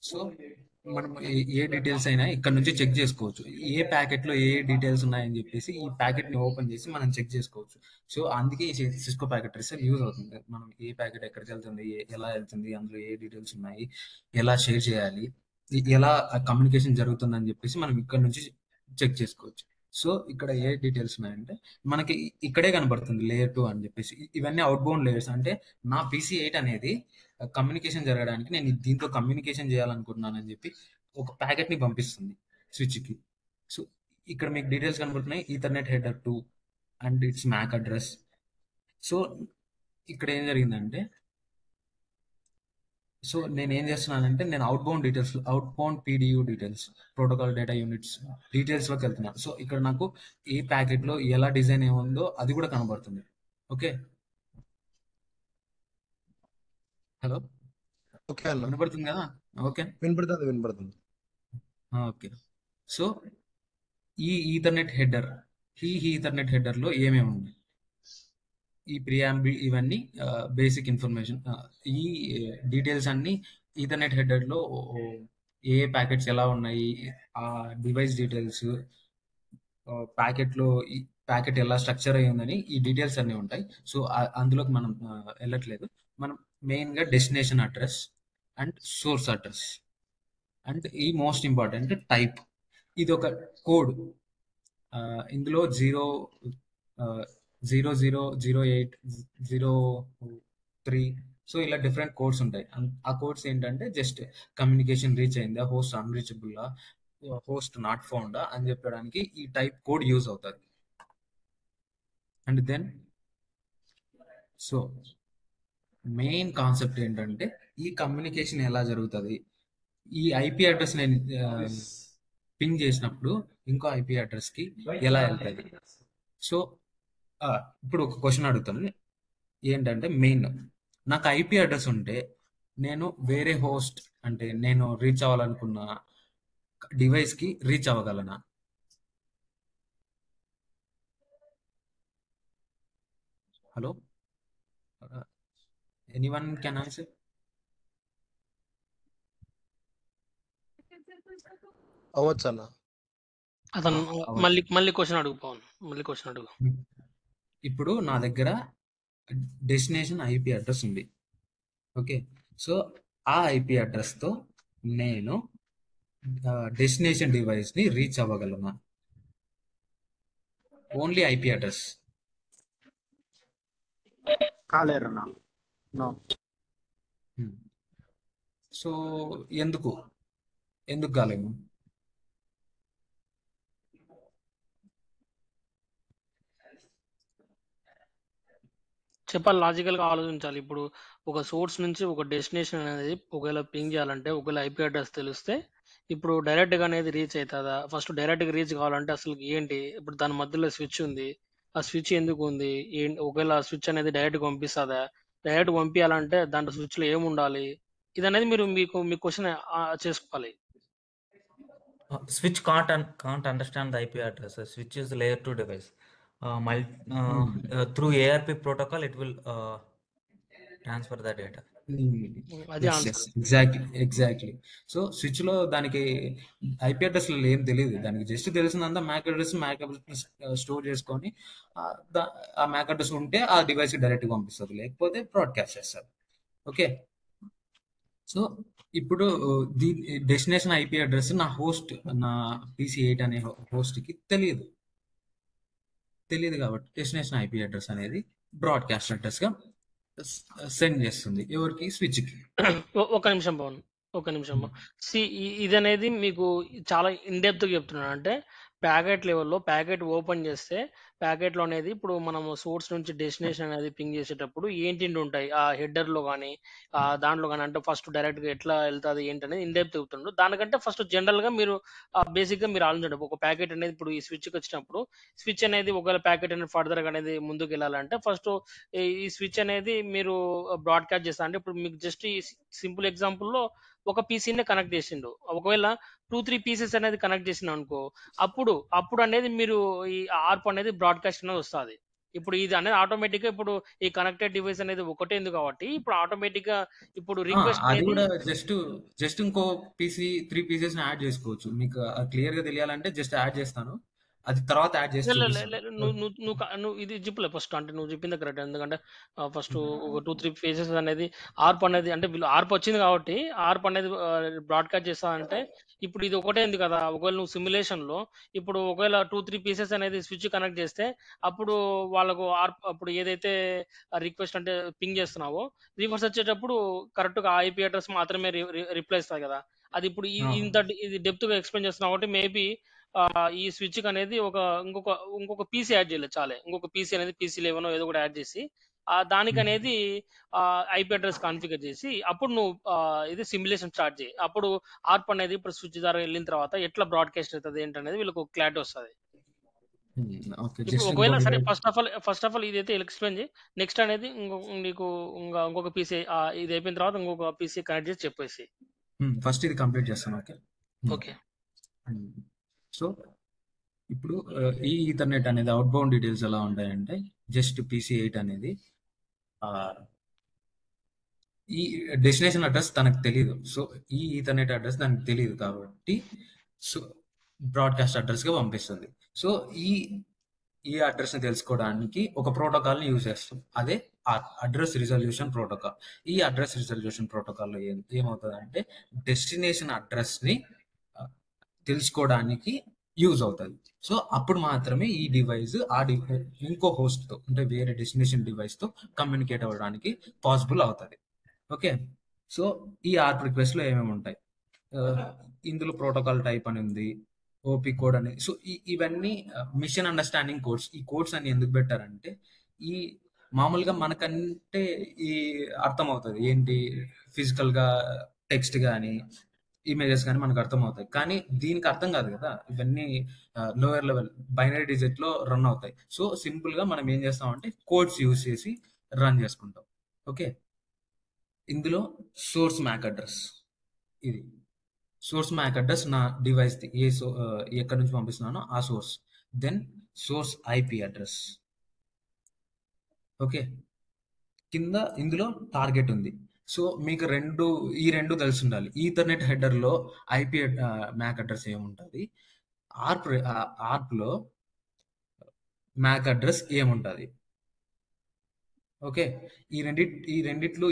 సో మనం ఏ డీటెయిల్స్ అయినా ఇక్కడ నుంచి చెక్ చేసుకోవచ్చు. ఏ ప్యాకెట్లో ఏ డీటెయిల్స్ ఉన్నాయని చెప్పేసి ఈ ప్యాకెట్ని ఓపెన్ చేసి మనం చెక్ చేసుకోవచ్చు. సో అందుకే ఈ సిస్కో ప్యాకెట్ ట్రేసర్ యూజ్ అవుతుంది. మనం ఏ ప్యాకెట్ ఎక్కడికి వెళ్తుంది, ఎలా వెళ్తుంది, అందులో ఏ డీటెయిల్స్ ఉన్నాయి, ఎలా షేర్ చేయాలి, ఎలా కమ్యూనికేషన్ జరుగుతుంది అని చెప్పేసి మనం ఇక్కడ నుంచి చెక్ చేసుకోవచ్చు. సో ఇక్కడ ఏ డీటెయిల్స్ ఉన్నాయంటే మనకి ఇక్కడే కనబడుతుంది లేయర్ 2 అని చెప్పేసి. ఇవన్నీ అవుట్బౌండ్ లేయర్స్. అంటే నా PC8 అనేది కమ్యూనికేషన్ జరగడానికి నేను దీంతో కమ్యూనికేషన్ చేయాలనుకుంటున్నాను అని చెప్పి ఒక ప్యాకెట్ ని పంపిస్తుంది స్విచ్ కి. సో ఇక్కడ మీకు డీటెయిల్స్ కనబడుతున్నాయి, ethernet header 2 and its MAC address. So ఇక్కడ ఏం జరిగిందంటే, సో నేను ఏం చేస్తున్నానంటే నేను outbound PDU details, protocol data units details లోకి వెళ్తున్నాను. సో ఇక్కడ నాకు ఏ ప్యాకెట్ లో ఎలా డిజైన్ ఏముందో అది కూడా కనబడుతుంది. ఓకే. హలో, ఓకే అన్న. వినపడుతుంది కదా? ఓకే వినపడుతుంది. ఓకే. సో ఈ ఈథర్నెట్ హెడర్, ఈథర్నెట్ హెడర్ లో ఏమేమి ఉన్నాయి, ఈ ప్రియాంబుల్, ఇవన్నీ బేసిక్ ఇన్ఫర్మేషన్. ఈ డీటెయిల్స్ అన్ని ఈథర్నెట్ హెడర్ లో ఏ ప్యాకెట్స్ ఎలా ఉన్నాయి, ఆ డివైస్ డీటెయిల్స్, ప్యాకెట్ ఎలా స్ట్రక్చర్ అయి ఉందని ఈ డీటెయిల్స్ అన్నీ ఉంటాయి. సో అందులోకి మనం వెళ్ళట్లేదు. మనం మెయిన్గా destination address and source address and ఈ మోస్ట్ ఇంపార్టెంట్ టైప్. ఇది ఒక కోడ్. ఇందులో 000803, సో ఇలా డిఫరెంట్ కోడ్స్ ఉంటాయి. ఆ కోడ్స్ ఏంటంటే జస్ట్ కమ్యూనికేషన్ రీచ్ అయిందా, హోస్ట్ అన్రీచబుల్లా, హోస్ట్ నాట్ ఫౌండా అని చెప్పడానికి ఈ టైప్ కోడ్ యూజ్ అవుతుంది. And then so main concept ఏంటంటే ఈ కమ్యూనికేషన్ ఎలా జరుగుతుంది, ఈ IP అడ్రస్ నేను పింగ్ చేసినప్పుడు ఇంకో IP అడ్రస్కి ఎలా వెళ్తుంది. సో ఇప్పుడు ఒక క్వశ్చన్ అడుగుతాను. ఏంటంటే మెయిన్ నాకు ఐపీ అడ్రస్ ఉంటే నేను వేరే హోస్ట్ అంటే నేను రీచ్ అవ్వాలనుకున్న డివైస్కి రీచ్ అవ్వగలనా? Hello, anyone can answer? అవ్వచ్చు అన్న. అతను అవ్వచ్చు. మళ్ళీ క్వశ్చన్ అడుగు పవన్, మళ్ళీ క్వశ్చన్ అడుగు. ఇప్పుడు నా దగ్గర డెస్టినేషన్ ఐపీ అడ్రస్ ఉంది. ఓకే, సో ఆ ఐపీ అడ్రస్తో నేను డెస్టినేషన్ డివైస్ని రీచ్ అవ్వగలనా? Only IP address. కాలేరు అన్న. నో. సో ఎందుకు కాలేము? చెప్పాలి, లాజికల్ గా ఆలోచించాలి. ఇప్పుడు ఒక సోర్స్ నుంచి ఒక డెస్టినేషన్ అనేది ఒకవేళ పింగ్ చేయాలంటే, ఒకవేళ ఐపీ అడ్రస్ తెలిస్తే ఇప్పుడు డైరెక్ట్ గా అనేది రీచ్ అవుతుందా? ఫస్ట్ డైరెక్ట్ గా రీచ్ కావాలంటే అసలు ఏంటి? ఇప్పుడు దాని మధ్యలో స్విచ్ ఉంది, ఆ స్విచ్ ఎందుకు ఉంది? ఒకవేళ స్విచ్ అనేది డైరెక్ట్ గా పంపిస్తుందా? డైరెక్ట్ పంపించాలంటే దాంట్లో స్విచ్ లో ఏమి ఉండాలి? ఇది అనేది మీరు మీ క్వశ్చన్ చేసుకోవాలి. Switch can't understand the IP address. Switch is layer 2 device. Through ARP protocol, it will transfer the data. అది ఆన్సర్. ఎగ్జాక్ట్లీ. సో స్విచ్ లో దానికి ఐపీ అడ్రస్ ఏం తెలియదు. దానికి జస్ట్ తెలిసిందంతా మ్యాక్ అడ్రస్ స్టోర్ చేసుకొని ఆ మ్యాక్ అడ్రస్ ఉంటే ఆ డివైస్ డైరెక్ట్ పంపిస్తుంది, లేకపోతే బ్రాడ్కాస్ట్ చేస్తారు. ఓకే, సో ఇప్పుడు డెస్టినేషన్ ఐపీ అడ్రస్ నా PC8 అనే హోస్ట్కి తెలియదు కాబట్టి డెస్టినేషన్ ఐపీ అడ్రస్ అనేది బ్రాడ్కాస్ట్ అడ్రస్గా సెండ్ చేస్తుంది ఎవరికి? స్విచ్కి. ఒక నిమిషం పవన్, ఒక నిమిషం. ఇది అనేది మీకు చాలా ఇన్ డెప్త్ చెప్తున్నాను. అంటే ప్యాకెట్ లెవెల్లో ప్యాకెట్ ఓపెన్ చేస్తే ప్యాకెట్లో అనేది ఇప్పుడు మనం సోర్స్ నుంచి డెస్టినేషన్ అనేది పింగ్ చేసేటప్పుడు ఏంటి ఉంటాయి ఆ హెడర్లో కానీ దాంట్లో కానీ, అంటే ఫస్ట్ డైరెక్ట్గా ఎట్లా వెళ్తుంది ఏంటి అనేది ఇన్ డెప్త్ చెప్తుండ్రు. దానికంటే ఫస్ట్ జనరల్గా మీరు బేసిక్గా మీరు ఆలోచించండి. ఒక ప్యాకెట్ అనేది ఇప్పుడు ఈ స్విచ్కి వచ్చినప్పుడు స్విచ్ అనేది ఒకవేళ ప్యాకెట్ అనేది ఫర్దర్గా అనేది ముందుకు వెళ్ళాలంటే ఫస్ట్ ఈ స్విచ్ అనేది మీరు బ్రాడ్కాస్ట్ చేస్తారు. అంటే ఇప్పుడు మీకు జస్ట్ ఈ సింపుల్ ఎగ్జాంపుల్లో ఒక పీసీనే కనెక్ట్ చేసిండు. ఒకవేళ 2-3 పీసెస్ అనేది కనెక్ట్ చేసిన అనుకో, అప్పుడు అనేది మీరు ఈ ఆర్ప్ అనేది బ్రాడ్కాస్ట్ అనేది వస్తుంది. ఇప్పుడు ఇది అనేది ఆటోమేటిక్ గా ఇప్పుడు ఈ కనెక్టెడ్ డివైస్ అనేది ఒకటే ఉంది కాబట్టి ఇప్పుడు ఆటోమేటిక్ గా ఇప్పుడు రిక్వెస్ట్ అది అనేది కూడా జస్ట్ ఇంకో 3 పీసెస్ యాడ్ చేసుకోవచ్చు. మీకు క్లియర్ గా తెలియాలంటే జస్ట్ యాడ్ చేస్తాను, అది తర్వాత యాడ్ చేసి చూపిస్తాను. నువ్వు ఇది చెప్పలే ఫస్ట్. అంటే నువ్వు చెప్పింది కరెక్ట్. ఎందుకంటే ఫస్ట్ ఒక 2-3 ఫేజెస్ అనేది ఆర్ప్ అనేది, అంటే వీళ్ళు ఆర్ప్ వచ్చింది కాబట్టి ఆర్ప్ అనేది బ్రాడ్కాస్ట్ చేస్తానంటే ఇప్పుడు ఇది ఒకటే ఉంది కదా. ఒకవేళ నువ్వు సిమ్యులేషన్ లో ఇప్పుడు ఒకవేళ 2-3 పీసెస్ అనేది స్విచ్ కనెక్ట్ చేస్తే అప్పుడు వాళ్ళకు ఆర్ప్ అప్పుడు ఏదైతే రిక్వెస్ట్ అంటే పింగ్ చేస్తున్నావో రివర్స్ వచ్చేటప్పుడు కరెక్ట్ గా ఐపీ అడ్రస్ మాత్రమే రిప్లై ఇస్తుంది కదా. అది ఇప్పుడు ఇది డెప్త్ గా ఎక్స్ప్లెయిన్ చేస్తున్నావు కాబట్టి మేబీ ఈ స్విచ్ అనేది ఇంకొక పీసీ యాడ్ చేయలేదు. చాలే ఇంకొక పీసీ అనేది PC11 ఏదో కూడా యాడ్ చేసి దానికి అనేది ఐపీ అడ్రస్ కాన్ఫిగర్ చేసి అప్పుడు నువ్వు ఇది సిమ్యులేషన్ స్టార్ట్ చేయి. అప్పుడు ఆర్ప్ అనేది ఇప్పుడు స్విచ్ ద్వారా వెళ్ళిన తర్వాత ఎట్లా బ్రాడ్కాస్ట్ అవుతుంది ఏంటనేది వీళ్ళకి క్లారిటీ వస్తుంది. ఇప్పుడు ఒకవేళ సరే ఫస్ట్ ఆఫ్ ఆల్ ఇదైతే ఎక్స్ప్లెయిన్ చేయి. నెక్స్ట్ అనేది నీకు ఇంకొక పీసీ ఇది అయిపోయిన తర్వాత ఇంకొక పీసీ కనెక్ట్ చేసి చెప్పేసి ఫస్ట్ ఇది కంప్లీట్ చేస్తాను. ఓకే. సో ఇప్పుడు ఈ ఈథర్నెట్ అనేది అవుట్ బౌండ్ డీటెయిల్స్ ఎలా ఉంటాయంటే జస్ట్ PC8 అనేది ఈ డెస్టినేషన్ అడ్రస్ తనకు తెలియదు. సో ఈ ఈథర్నెట్ అడ్రస్ దానికి తెలియదు కాబట్టి సో బ్రాడ్కాస్ట్ అడ్రస్గా పంపిస్తుంది. సో ఈ అడ్రస్ని తెలుసుకోవడానికి ఒక ప్రోటోకాల్ని యూజ్ చేస్తాం, అదే అడ్రస్ రిజల్యూషన్ ప్రోటోకాల్. ఈ అడ్రస్ రిజల్యూషన్ ప్రోటోకాల్లో ఏమవుతుందంటే డెస్టినేషన్ అడ్రస్ని తెలుసుకోవడానికి యూజ్ అవుతుంది. సో అప్పుడు మాత్రమే ఈ డివైస్ ఇంకో హోస్ట్తో అంటే వేరే డెస్టినేషన్ డివైస్తో కమ్యూనికేట్ అవ్వడానికి పాసిబుల్ అవుతుంది. ఓకే, సో ఈ ఆర్ప్ రిక్వెస్ట్లో ఏమేమి ఉంటాయి? ఇందులో ప్రోటోకాల్ టైప్ అని ఉంది, ఓపీ కోడ్ అనేది. సో ఇవన్నీ మిషన్ అండర్స్టాండింగ్ కోడ్స్. ఈ కోడ్స్ అని ఎందుకు పెట్టారంటే ఈ మామూలుగా మనకంటే ఈ అర్థం అవుతుంది ఏంటి ఫిజికల్గా టెక్స్ట్ కానీ ఇమేజెస్ కానీ మనకు అర్థమవుతాయి. కానీ దీనికి అర్థం కాదు కదా! ఇవన్నీ లోయర్ లెవెల్ బైనరీ డిజిట్‌లో రన్ అవుతాయి. సో, సింపుల్‌గా మనం ఏం చేస్తామంటే కోడ్స్ యూజ్ చేసి రన్ చేసుకుంటాం. ఓకే. ఇందులో సోర్స్ మ్యాక్ అడ్రస్ ఇది. సోర్స్ మ్యాక్ అడ్రస్ నా డివైస్‌ది ఎక్కడి నుంచి పంపిస్తున్నానో ఆ source. Then source IP address. Okay. కింద ఇందులో టార్గెట్ ఉంది. సో, మీకు ఈ 2 తెలిసుండాలి. ఈథర్నెట్ హెడర్‌లో ఐపీ మ్యాక్ అడ్రస్ ఏముంటది? ఆర్ప్‌లో మ్యాక్ అడ్రస్ ఏముంటది? ఓకే. ఈ రెండిట్లో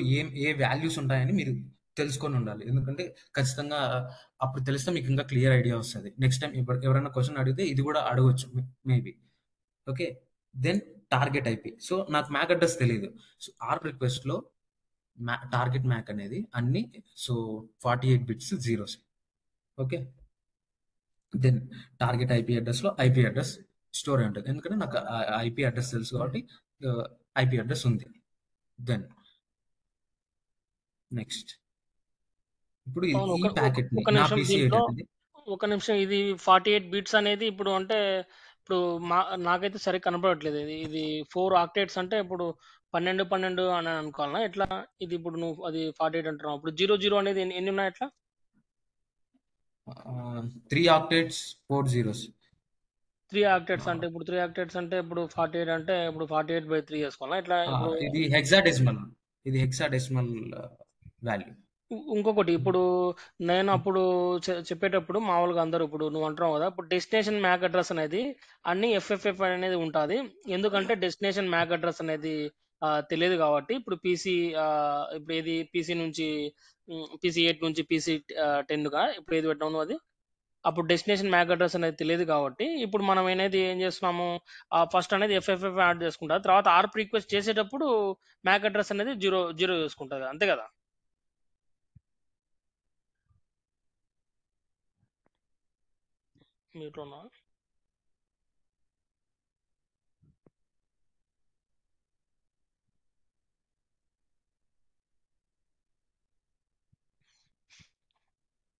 ఏ వాల్యూస్ ఉంటాయని మీరు తెలుసుకొని ఉండాలి. ఎందుకంటే ఖచ్చితంగా అప్పుడు తెలిస్తే మీకు ఇంకా క్లియర్ ఐడియా వస్తది. నెక్స్ట్ టైమ్ ఎవరైనా క్వెషన్ అడిగితే ఇది కూడా అడగొచ్చు maybe. Okay. Then target IP. So, నాకు మ్యాక్ అడ్రస్ తెలీదు. సో, ఆర్ప్ రిక్వెస్ట్‌లో టార్గెట్ మ్యాక్ అనేది అన్ని 48 bits zeros. Okay. Then target IP అడ్రస్‌లో ఐపీ అడ్రస్ స్టోర్ అయి ఉంటది. ఎందుకంటే నాకు ఐపీ అడ్రస్ తెలుసు కాబట్టి ఐపీ అడ్రస్ ఉంది. దెన్ నెక్స్ట్ ఇప్పుడు అవును. ఈ ప్యాకెట్‌ని ఒక నా నిమిషం పీసీ దీంట్లో అనేది ఒక నిమిషం ఇది 48 బిట్స్ అనేది ఇప్పుడు అంటే ఇప్పుడు నాకైతే సరిగ్గా కనపడట్లేదు. ఇది 4 ఆక్టేట్స్ అంటే ఇప్పుడు 12, 12 అని అనుకోవాలనా? ఎట్లా? ఇది ఇప్పుడు నువ్వు అది 48 అంటున్నావు. ఇప్పుడు 00 అనేది ఎన్ని ఉన్నాయి అట్లా? 3 ఆక్టేట్స్ 4 జీరోస్. 3 ఆక్టేట్స్ అంటే ఇప్పుడు 3 ఆక్టేట్స్ అంటే ఇప్పుడు 48 అంటే ఇప్పుడు 48/3 చేసుకోవాలా? ఇట్లా ఇప్పుడు ఇది హెక్సాడెసిమల్ వాల్యూ. ఇంకొకటి ఇప్పుడు నేను అప్పుడు చెప్పేటప్పుడు మామూలుగా అందరూ ఇప్పుడు నువ్వు అంటున్నావు కదా ఇప్పుడు డెస్టినేషన్ మ్యాక్ అడ్రస్ అనేది అన్ని ఎఫ్ఎఫ్ఎఫ్ అనేది ఉంటుంది. ఎందుకంటే డెస్టినేషన్ మ్యాక్ అడ్రస్ అనేది తెలియదు కాబట్టి ఇప్పుడు పీసీ ఇప్పుడు ఏది పీసీ నుంచి పీసీ 8 నుంచి పీసీ 10గా ఇప్పుడు ఏది పెట్టాము అది అప్పుడు డెస్టినేషన్ మ్యాక్ అడ్రస్ అనేది తెలియదు కాబట్టి ఇప్పుడు మనం అనేది ఏం చేస్తున్నాము ఫస్ట్ అనేది ఎఫ్ఎఫ్ఎఫ్ యాడ్ చేసుకుంటా తర్వాత ఆర్ప్ రిక్వెస్ట్ చేసేటప్పుడు మ్యాక్ అడ్రస్ అనేది జీరో జీరో చేసుకుంటుంది అంతే కదా. మీరునా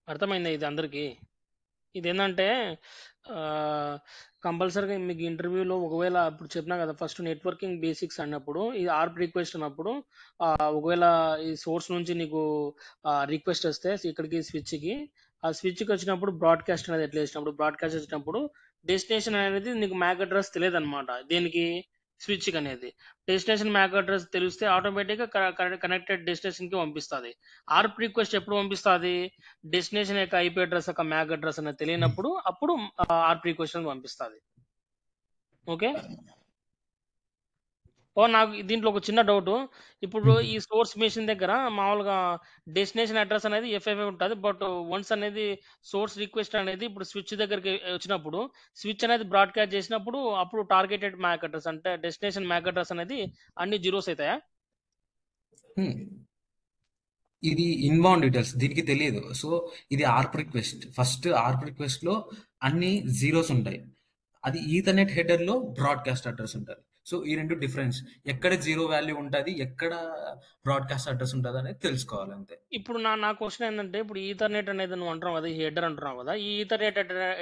అర్థమైంది ఇది అందరికీ. ఇదేంటంటే కంపల్సరీగా మీకు ఇంటర్వ్యూలో ఒకవేళ ఇప్పుడు చెప్పినా కదా ఫస్ట్ నెట్వర్కింగ్ బేసిక్స్ అన్నప్పుడు ఇది ఆర్ప్ రిక్వెస్ట్ అన్నప్పుడు ఒకవేళ ఈ సోర్స్ నుంచి నీకు రిక్వెస్ట్ వస్తే ఇక్కడికి స్విచ్కి ఆ స్విచ్కి వచ్చినప్పుడు బ్రాడ్కాస్ట్ అనేది ఎట్లా చేసినప్పుడు బ్రాడ్కాస్ట్ వచ్చినప్పుడు డెస్టినేషన్ అనేది నీకు మ్యాక్ అడ్రస్ తెలియదు అనమాట. దేనికి స్విచ్కి అనేది డెస్టినేషన్ మ్యాక్ అడ్రస్ తెలిస్తే ఆటోమేటిక్గా కనెక్టెడ్ డెస్టినేషన్కి పంపిస్తుంది. ఆర్ప్ రిక్వెస్ట్ ఎప్పుడు పంపిస్తుంది? డెస్టినేషన్ యొక్క ఐపీ అడ్రస్ యొక్క మ్యాక్ అడ్రస్ అనేది తెలియనప్పుడు అప్పుడు ఆర్ప్ రిక్వెస్ట్ పంపిస్తుంది. ఓకే. నాకు దీంట్లో ఒక చిన్న డౌట్. ఇప్పుడు ఈ సోర్స్ మెషిన్ దగ్గర మామూలుగా డెస్టినేషన్ అడ్రస్ అనేది ఎఫ్ఎఫ్ఏ ఉంటుంది. బట్ వన్స్ అనేది సోర్స్ రిక్వెస్ట్ అనేది ఇప్పుడు స్విచ్ దగ్గరికి వచ్చినప్పుడు స్విచ్ అనేది బ్రాడ్కాస్ట్ చేసినప్పుడు అప్పుడు టార్గెటెడ్ మ్యాక్ అడ్రస్ అంటే డెస్టినేషన్ మ్యాక్ అడ్రస్ అనేది అన్ని జీరోస్ అవుతాయా? ఇది ఇన్బౌండ్ డీటెయిల్స్ దీనికి తెలియదు. సో, ఇది ఆర్ప్ రిక్వెస్ట్. ఫస్ట్ ఆర్ప్ రిక్వెస్ట్‌లో అన్ని జీరోస్ ఉంటాయి. అది ఈథర్నెట్ హెడర్‌లో బ్రాడ్కాస్ట్ అడ్రస్ ఉంటది. సో, ఈ 2 డిఫరెన్స్. ఎక్కడ జీరో వాల్యూ ఉంటది, ఎక్కడ బ్రాడ్కాస్ట్ అడ్రస్ ఉంటది అనేది తెలుసుకోవాలి అంతే. ఇప్పుడు నా క్వశ్చన్ ఏంటంటే ఇప్పుడు ఈథర్నెట్ అనేది నువ్వు అంటున్నావు కదా ఈ హెడర్ అంటున్నావు కదా ఈ ఈథర్నెట్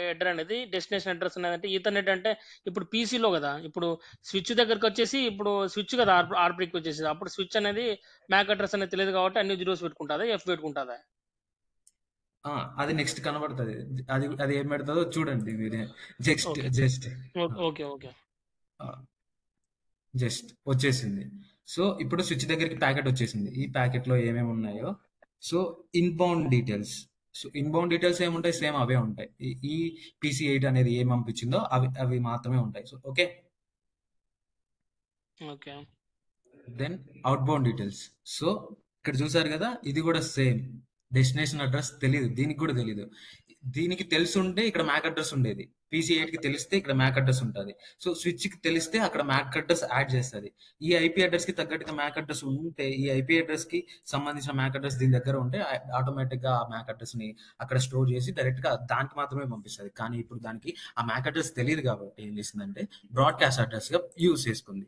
హెడర్ అనేది డెస్టినేషన్ అడ్రస్ అనేది అంటే ఈథర్నెట్ అంటే ఇప్పుడు పీసీలో కదా ఇప్పుడు స్విచ్ దగ్గరకు వచ్చేసి ఇప్పుడు స్విచ్ కదా ఆర్బ్రిక్ వచ్చేసి అప్పుడు స్విచ్ అనేది మ్యాక్ అడ్రస్ అనేది తెలియదు కాబట్టి అన్ని జీరోస్ పెట్టుకుంటుందా ఎఫ్ పెట్టుకుంటుందా? అది నెక్స్ట్ కనబడుతుంది. అది ఏం పెడుతుందో చూడండి మీరే. జస్ట్ ఓకే ఓకే జస్ట్ వచ్చేసింది. సో, ఇప్పుడు స్విచ్ దగ్గరికి ప్యాకెట్ వచ్చేసింది. ఈ ప్యాకెట్‌లో ఏమేమి ఉన్నాయో so, inbound details. So, inbound details ఏముంటాయి? సేమ్ అవే ఉంటాయి. ఈ పీసీ 8 అనేది ఏం పంపించిందో అవి మాత్రమే ఉంటాయి. So, okay. Okay then outbound details. So, ఇక్కడ చూసారు కదా ఇది కూడా సేమ్. డెస్టినేషన్ అడ్రస్ తెలియదు. దీనికి కూడా తెలియదు. దీనికి తెలుసుంటే ఇక్కడ మ్యాక్ అడ్రస్ ఉండేది. పీసీ 8కి తెలిస్తే ఇక్కడ మ్యాక్ అడ్రస్ ఉంటుంది. సో, స్విచ్కి తెలిస్తే అక్కడ మ్యాక్ అడ్రస్ యాడ్ చేస్తుంది. ఈ ఐపీ అడ్రస్కి తగ్గట్టుగా మ్యాక్ అడ్రస్ ఉంటే ఈ ఐపీ అడ్రస్కి సంబంధించిన మ్యాక్ అడ్రస్ దీని దగ్గర ఉంటే ఆటోమేటిక్గా ఆ మ్యాక్ అడ్రస్ని అక్కడ స్టోర్ చేసి డైరెక్ట్గా దానికి మాత్రమే పంపిస్తుంది. కానీ ఇప్పుడు దానికి ఆ మ్యాక్ అడ్రస్ తెలియదు కాబట్టి ఏం చేసిందంటే బ్రాడ్కాస్ట్ అడ్రస్గా యూజ్ చేసుకుంది.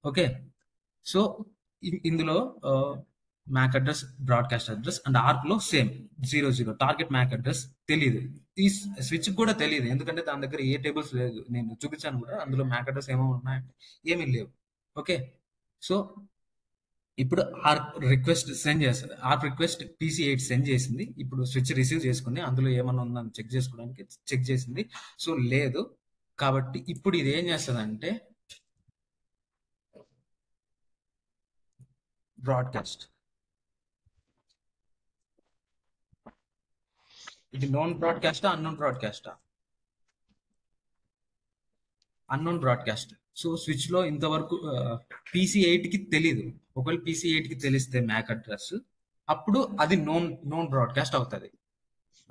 ఓకే. సో, ఇందులో MAC address, broadcast address and ఆర్ప్లో సేమ్ 00. టార్గెట్ మ్యాక్ అడ్రస్ తెలియదు. ఈ స్విచ్ కూడా తెలియదు, ఎందుకంటే దాని దగ్గర ఏ టేబుల్స్ లేదు. నేను చూపించాను కూడా, అందులో మ్యాక్ అడ్రస్ ఏమో ఉన్నాయంటే ఏమీ లేవు. ఓకే, సో ఇప్పుడు ఆర్ప్ రిక్వెస్ట్ సెండ్ చేస్తుంది. ఆర్ప్ రిక్వెస్ట్ PC8 సెండ్ చేసింది. ఇప్పుడు స్విచ్ రిసీవ్ చేసుకుని అందులో ఏమన్నా ఉందని చెక్ చేసుకోవడానికి చెక్ చేసింది. సో లేదు, కాబట్టి ఇప్పుడు ఇది ఏం చేస్తుంది, బ్రాడ్కాస్ట్. ఇది నాన్ బ్రాడ్కాస్టా, అన్నోన్ బ్రాడ్కాస్టా? Unknown broadcast. సో స్విచ్ లో ఇంతవరకు PC8 కి తెలీదు. ఒకవేళ PC8 కి తెలిస్తే మ్యాక్ అడ్రస్, అప్పుడు అది నోన్ బ్రాడ్కాస్ట్ అవుతుంది.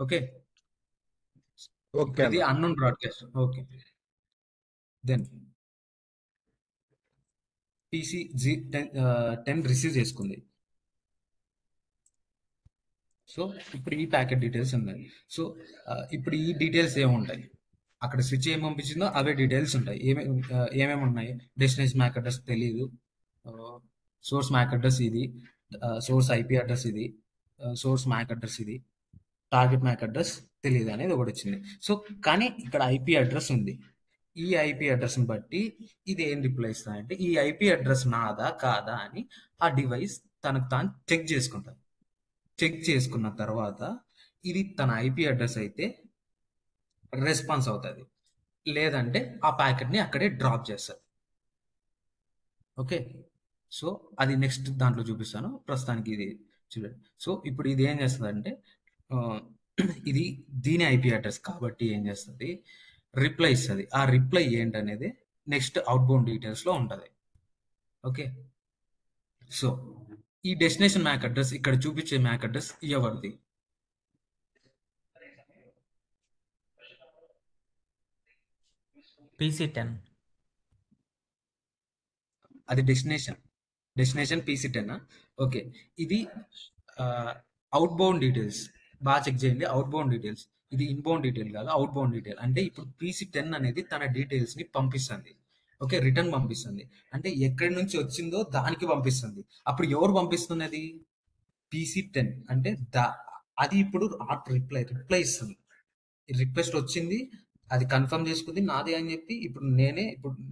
ఓకే, ఓకే ఇది అన్న. Unknown broadcast. Okay, then PC10 receive చేసుకుంది. సో ఇప్పుడు ఈ ప్యాకెట్ డీటెయిల్స్ ఉన్నాయి. సో ఇప్పుడు ఈ డీటెయిల్స్ ఏముంటాయి, అక్కడ స్విచ్ ఏం పంపించిందో అవే డీటెయిల్స్ ఉంటాయి. ఏమేమి ఉన్నాయి, డెస్టినేషన్ మ్యాక్ అడ్రస్ తెలియదు, సోర్స్ మ్యాక్ అడ్రస్ ఇది, సోర్స్ IP అడ్రస్ ఇది, సోర్స్ మ్యాక్ అడ్రస్ ఇది, టార్గెట్ మ్యాక్ అడ్రస్ తెలియదు అనేది ఒకటి వచ్చింది. సో కానీ ఇక్కడ IP అడ్రస్ ఉంది. ఈ IP అడ్రస్ని బట్టి ఇది ఏం రిప్లై ఇస్తుంది అంటే, ఈ IP అడ్రస్ నాదా కాదా అని ఆ డివైస్ తనకు తాను చెక్ చేసుకుంటుంది. చెక్ చేసుకున్న తర్వాత ఇది తన IP అడ్రస్ అయితే రెస్పాన్స్ అవుతుంది, లేదంటే ఆ ప్యాకెట్ని అక్కడే డ్రాప్ చేస్తుంది. ఓకే, సో అది నెక్స్ట్ దాంట్లో చూపిస్తాను. ప్రస్తుతానికి ఇది చూడండి. సో ఇప్పుడు ఇది ఏం చేస్తుంది అంటే, ఇది దీని IP అడ్రస్ కాబట్టి ఏం చేస్తుంది, రిప్లై ఇస్తుంది. ఆ రిప్లై ఏంటనేది నెక్స్ట్ అవుట్బౌండ్ డీటెయిల్స్లో ఉంటుంది. ఓకే, సో ఈ డెస్టినేషన్ మ్యాక్ అడ్రస్, ఇక్కడ చూపించే మ్యాక్ అడ్రస్ ఎవరిది, PC10. అది డెస్టినేషన్ PC10. ఓకే, ఇది అవుట్ బౌండ్ డీటెయిల్స్. బాగా చెక్ చేయండి, అవుట్ బౌండ్ డీటెయిల్స్. ఇది ఇన్బౌండ్ డీటెయిల్ కాదు, అవుట్ బౌండ్ డీటెయిల్. అంటే ఇప్పుడు PC10 అనేది తన డీటెయిల్స్ ని పంపిస్తుంది. ఓకే, రిటర్న్ పంపిస్తుంది. అంటే ఎక్కడి నుంచి వచ్చిందో దానికి పంపిస్తుంది. అప్పుడు ఎవరు పంపిస్తున్నది, PC10. అంటే అది ఇప్పుడు రిప్లై ఇస్తుంది. రిక్వెస్ట్ వచ్చింది, అది కన్ఫర్మ్ చేసుకుంది నాదే అని చెప్పి, ఇప్పుడు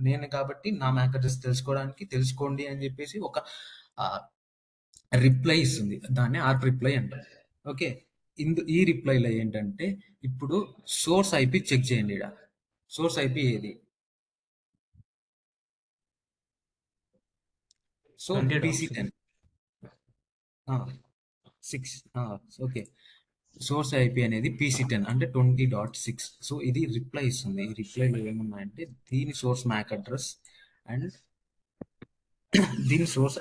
నేను కాబట్టి నా మ్యాక్ అడ్రస్ తెలుసుకోండి అని చెప్పేసి ఒక రిప్లై ఇస్తుంది. దాన్ని ఆర్ప్ రిప్లై అంటారు. ఓకే, ఈ రిప్లైలో ఏంటంటే, ఇప్పుడు సోర్స్ IP చెక్ చేయండి. ఇక్కడ సోర్స్ IP ఏది, so 20.6. PC10 6. Okay, source IP అనేది PC10 అంటే 20.6. సో ఇది రిప్లై ఇస్తుంది. ఈ రిప్లైలో ఏమున్నాయంటే, దీని సోర్స్ మ్యాక్ అడ్రస్ అండ్ దీని సోర్స్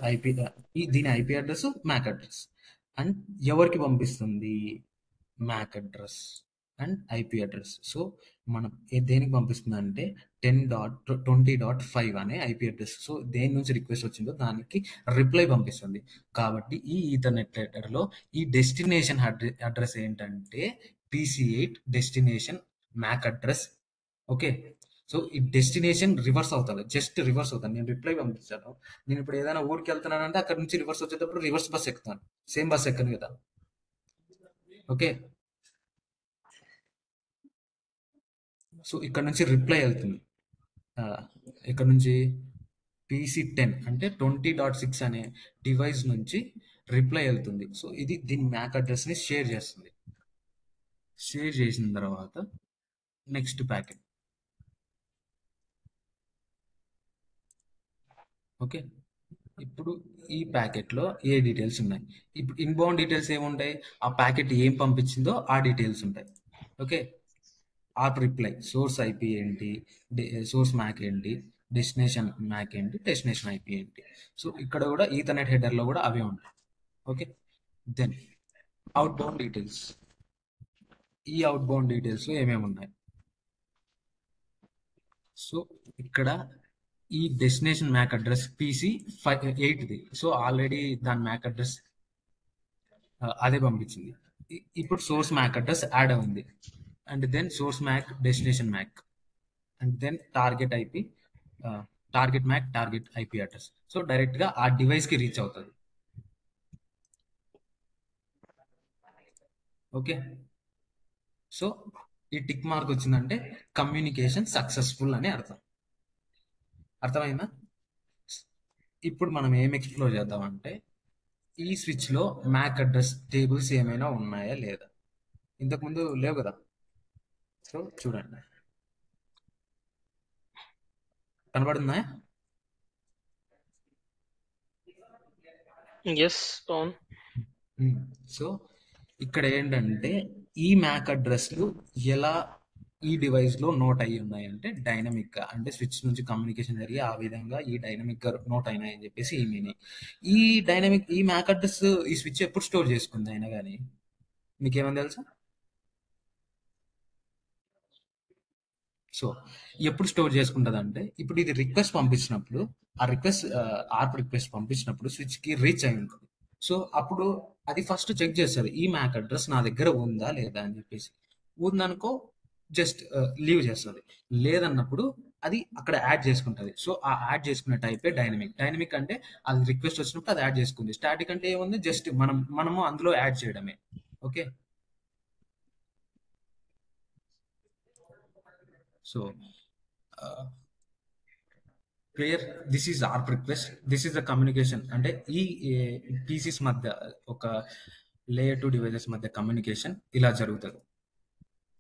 దీని IP address, MAC address, and ఎవరికి పంపిస్తుంది, MAC address and IP address. So మనం దేనికి పంపిస్తుంది అంటే 10.20.5 అనే IP అడ్రస్. సో దేని నుంచి రిక్వెస్ట్ వచ్చిందో దానికి రిప్లై పంపిస్తుంది. కాబట్టి ఈ ఈథర్నెట్ లెటర్లో ఈ డెస్టినేషన్ అడ్రస్ ఏంటంటే PC8 destination MAC address. Okay, so ఈ డెస్టినేషన్ రివర్స్ అవుతుంది, జస్ట్ రివర్స్ అవుతుంది. నేను రిప్లై పంపించాను, నేను ఇప్పుడు ఏదైనా ఊరికి వెళ్తున్నానంటే అక్కడ నుంచి రివర్స్ వచ్చేటప్పుడు రివర్స్ బస్ ఎక్కుతాను, సేమ్ బస్ ఎక్కను కదా. ఓకే, సో ఇక్కడ నుంచి రిప్లై వెళ్తుంది. ఇక్కడ నుంచి PC10 అంటే 20.6 అనే డివైస్ నుంచి రిప్లై వెళ్తుంది. సో ఇది దీని మ్యాక్ అడ్రస్ని షేర్ చేస్తుంది. షేర్ చేసిన తర్వాత నెక్స్ట్ ప్యాకెట్. ఓకే, ఇప్పుడు ఈ ప్యాకెట్లో ఏ డీటెయిల్స్ ఉన్నాయి, ఇప్పుడు ఇన్బౌండ్ డీటెయిల్స్ ఏముంటాయి, ఆ ప్యాకెట్ ఏం పంపించిందో ఆ డీటెయిల్స్ ఉంటాయి. Okay, ARP reply, source IP ఏంటి, సోర్స్ మ్యాక్ ఏంటి, డెస్టినేషన్ మ్యాక్ ఏంటి, డెస్టినేషన్ IP ఏంటి. సో ఇక్కడ కూడా ఈథర్నెట్ హెడర్లో కూడా అవే ఉంటాయి. Okay, then outbound details. ఈ అవుట్ బౌండ్ డీటెయిల్స్లో ఏమేమి ఉన్నాయి, సో ఇక్కడ ఈ డెస్టినేషన్ మ్యాక్ అడ్రస్ PC8ది. సో ఆల్రెడీ దాని మ్యాక్ అడ్రస్ అదే పంపించింది. ఇప్పుడు సోర్స్ మ్యాక్ అడ్రస్ యాడ్ అయింది, and then source MAC, destination MAC, and then target IP address. So డైరెక్ట్గా ఆ డివైస్కి రీచ్ అవుతుంది. ఓకే. సో ఈ టిక్ మార్క్ వచ్చిందంటే కమ్యూనికేషన్ సక్సెస్ఫుల్ అని అర్థమైందా? ఇప్పుడు మనం ఏం ఎక్స్ప్లోర్ చేద్దామంటే ఈ స్విచ్ లో మ్యాక్ అడ్రస్ టేబుల్స్ ఏమైనా ఉన్నాయా లేదా. ఇంతకుముందు లేవు కదా. సో చూడండి, కనబడుతున్నాయా? ఎస్ పవన్. సో ఇక్కడ ఏంటంటే ఈ మ్యాక్ అడ్రస్లు ఎలా ఈ డివైస్ లో నోట్ అయ్యి ఉన్నాయి అంటే డైనమిక్ గా, అంటే స్విచ్ నుంచి కమ్యూనికేషన్ జరిగి ఆ విధంగా ఈ డైనమిక్ గా నోట్ అయినాయి అని చెప్పేసి ఈ మీనింగ్. ఈ మ్యాక్ అడ్రస్ ఈ స్విచ్ ఎప్పుడు స్టోర్ చేసుకుంది అయినా కానీ మీకేమని తెలుసా? సో ఎప్పుడు స్టోర్ చేసుకుంటుంది అంటే ఇప్పుడు ఇది రిక్వెస్ట్ పంపించినప్పుడు, ఆ రిక్వెస్ట్ ఆర్ప్ రిక్వెస్ట్ పంపించినప్పుడు స్విచ్ కి రీచ్ అయి ఉంటుంది. సో అప్పుడు అది ఫస్ట్ చెక్ చేస్తుంది ఈ మ్యాక్ అడ్రస్ నా దగ్గర ఉందా లేదా అని చెప్పేసి. ఉందనుకో జస్ట్ లీవ్ చేస్తుంది, లేదన్నప్పుడు అది అక్కడ యాడ్ చేసుకుంటుంది. సో ఆ యాడ్ చేసుకునే టైపే డైనమిక్ అంటే అది రిక్వెస్ట్ వచ్చినప్పుడు అది యాడ్ చేసుకుంది. స్టాటిక్ అంటే ఏముంది, జస్ట్ మనము అందులో యాడ్ చేయడమే. Okay. So clear, this is ఆర్ప్ request, this is the communication. అంటే ఈ పీసీస్ మధ్య, ఒక లేయర్ 2 డివైజెస్ మధ్య కమ్యూనికేషన్ ఇలా జరుగుతుంది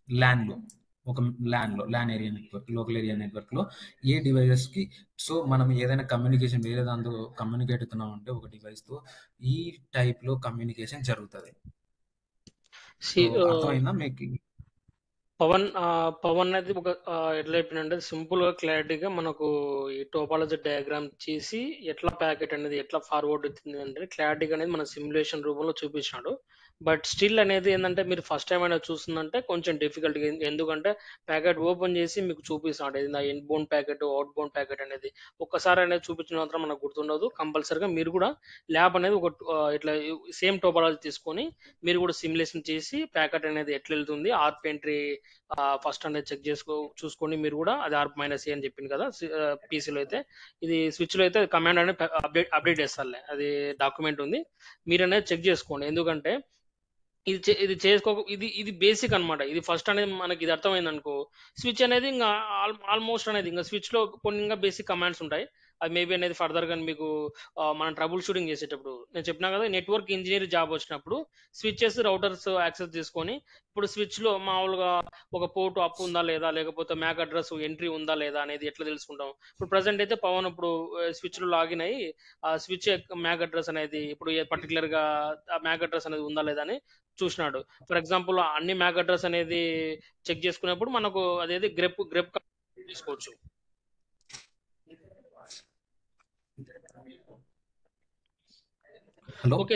ల్యాన్లో. ఒక LAN area network, local area network లో ఏ డివైజెస్ కి, సో మనం ఏదైనా కమ్యూనికేషన్ వేరే దాంతో కమ్యూనికేట్ అవుతున్నాం అంటే ఒక డివైస్ తో ఈ టైప్ లో కమ్యూనికేషన్ జరుగుతుంది. సో అర్థమైందా మీకు? పవన్ అనేది ఒక ఎట్లా చెప్పినంటే సింపుల్ గా క్లారిటీగా మనకు ఈ టోపాలజీ డయాగ్రామ్ చేసి ఎట్లా ప్యాకెట్ అనేది ఎట్లా ఫార్వర్డ్ అవుతుంది అంటే క్లారిటీగా అనేది మన సిమ్యులేషన్ రూపంలో చూపించాడు. బట్ స్టిల్ అనేది ఏంటంటే మీరు ఫస్ట్ టైం అయినా చూస్తుందంటే కొంచెం డిఫికల్ట్, ఎందుకంటే ప్యాకెట్ ఓపెన్ చేసి మీకు చూపిస్తాడు ఇది నా in bound packet, out bound packet అనేది. ఒక్కసారి అనేది చూపించిన మాత్రం మనకు గుర్తుండదు. కంపల్సరీగా మీరు కూడా ల్యాబ్ అనేది ఒక ఇట్లా సేమ్ టోపాలజీ తీసుకొని మీరు కూడా సిమ్యులేషన్ చేసి ప్యాకెట్ అనేది ఎట్లా వెళ్తుంది, ఆర్ప్ ఎంట్రీ ఫస్ట్ అనేది చెక్ చూసుకోండి. మీరు కూడా అది ఆర్ప్ మైనస్ ఏ అని చెప్పింది కదా పీసీలో అయితే. ఇది స్విచ్ లో అయితే కమాండ్ అనేది అప్డేట్ చేస్తారులే, అది డాక్యుమెంట్ ఉంది, మీరు అనేది చెక్ చేసుకోండి. ఎందుకంటే ఇది చేసుకో, ఇది బేసిక్ అన్నమాట. ఇది ఫస్ట్ అనేది మనకి ఇది అర్థమైంది అనుకో, స్విచ్ అనేది ఇంకా ఆల్మోస్ట్ అనేది ఇంకా స్విచ్ లో కొన్ని ఇంకా బేసిక్ కమాండ్స్ ఉంటాయి. అది మేబీ అనేది ఫర్దర్ గా మీకు మనం ట్రబుల్ షూటింగ్ చేసేటప్పుడు నేను చెప్పినా కదా, నెట్వర్క్ ఇంజనీర్ జాబ్ వచ్చినప్పుడు స్విచెస్ రౌటర్స్ యాక్సెస్ చేసుకొని ఇప్పుడు స్విచ్ లో మామూలుగా ఒక పోర్ట్ అప్ ఉందా లేదా, లేకపోతే మ్యాక్ అడ్రస్ ఎంట్రీ ఉందా లేదా అనేది ఎట్లా తెలుసుకుంటాం. ఇప్పుడు ప్రజెంట్ అయితే పవన్ ఇప్పుడు స్విచ్ లో లాగిన్ అయ్యి ఆ స్విచ్ మ్యాక్ అడ్రస్ అనేది ఇప్పుడు పర్టికులర్ గా ఆ మ్యాక్ అడ్రస్ అనేది ఉందా లేదా అని చూసినాడు. ఫర్ ఎగ్జాంపుల్ అన్ని మ్యాక్ అడ్రస్ అనేది చెక్ చేసుకున్నప్పుడు మనకు అదేది గ్రెప్ తీసుకోవచ్చు. Hello. Okay.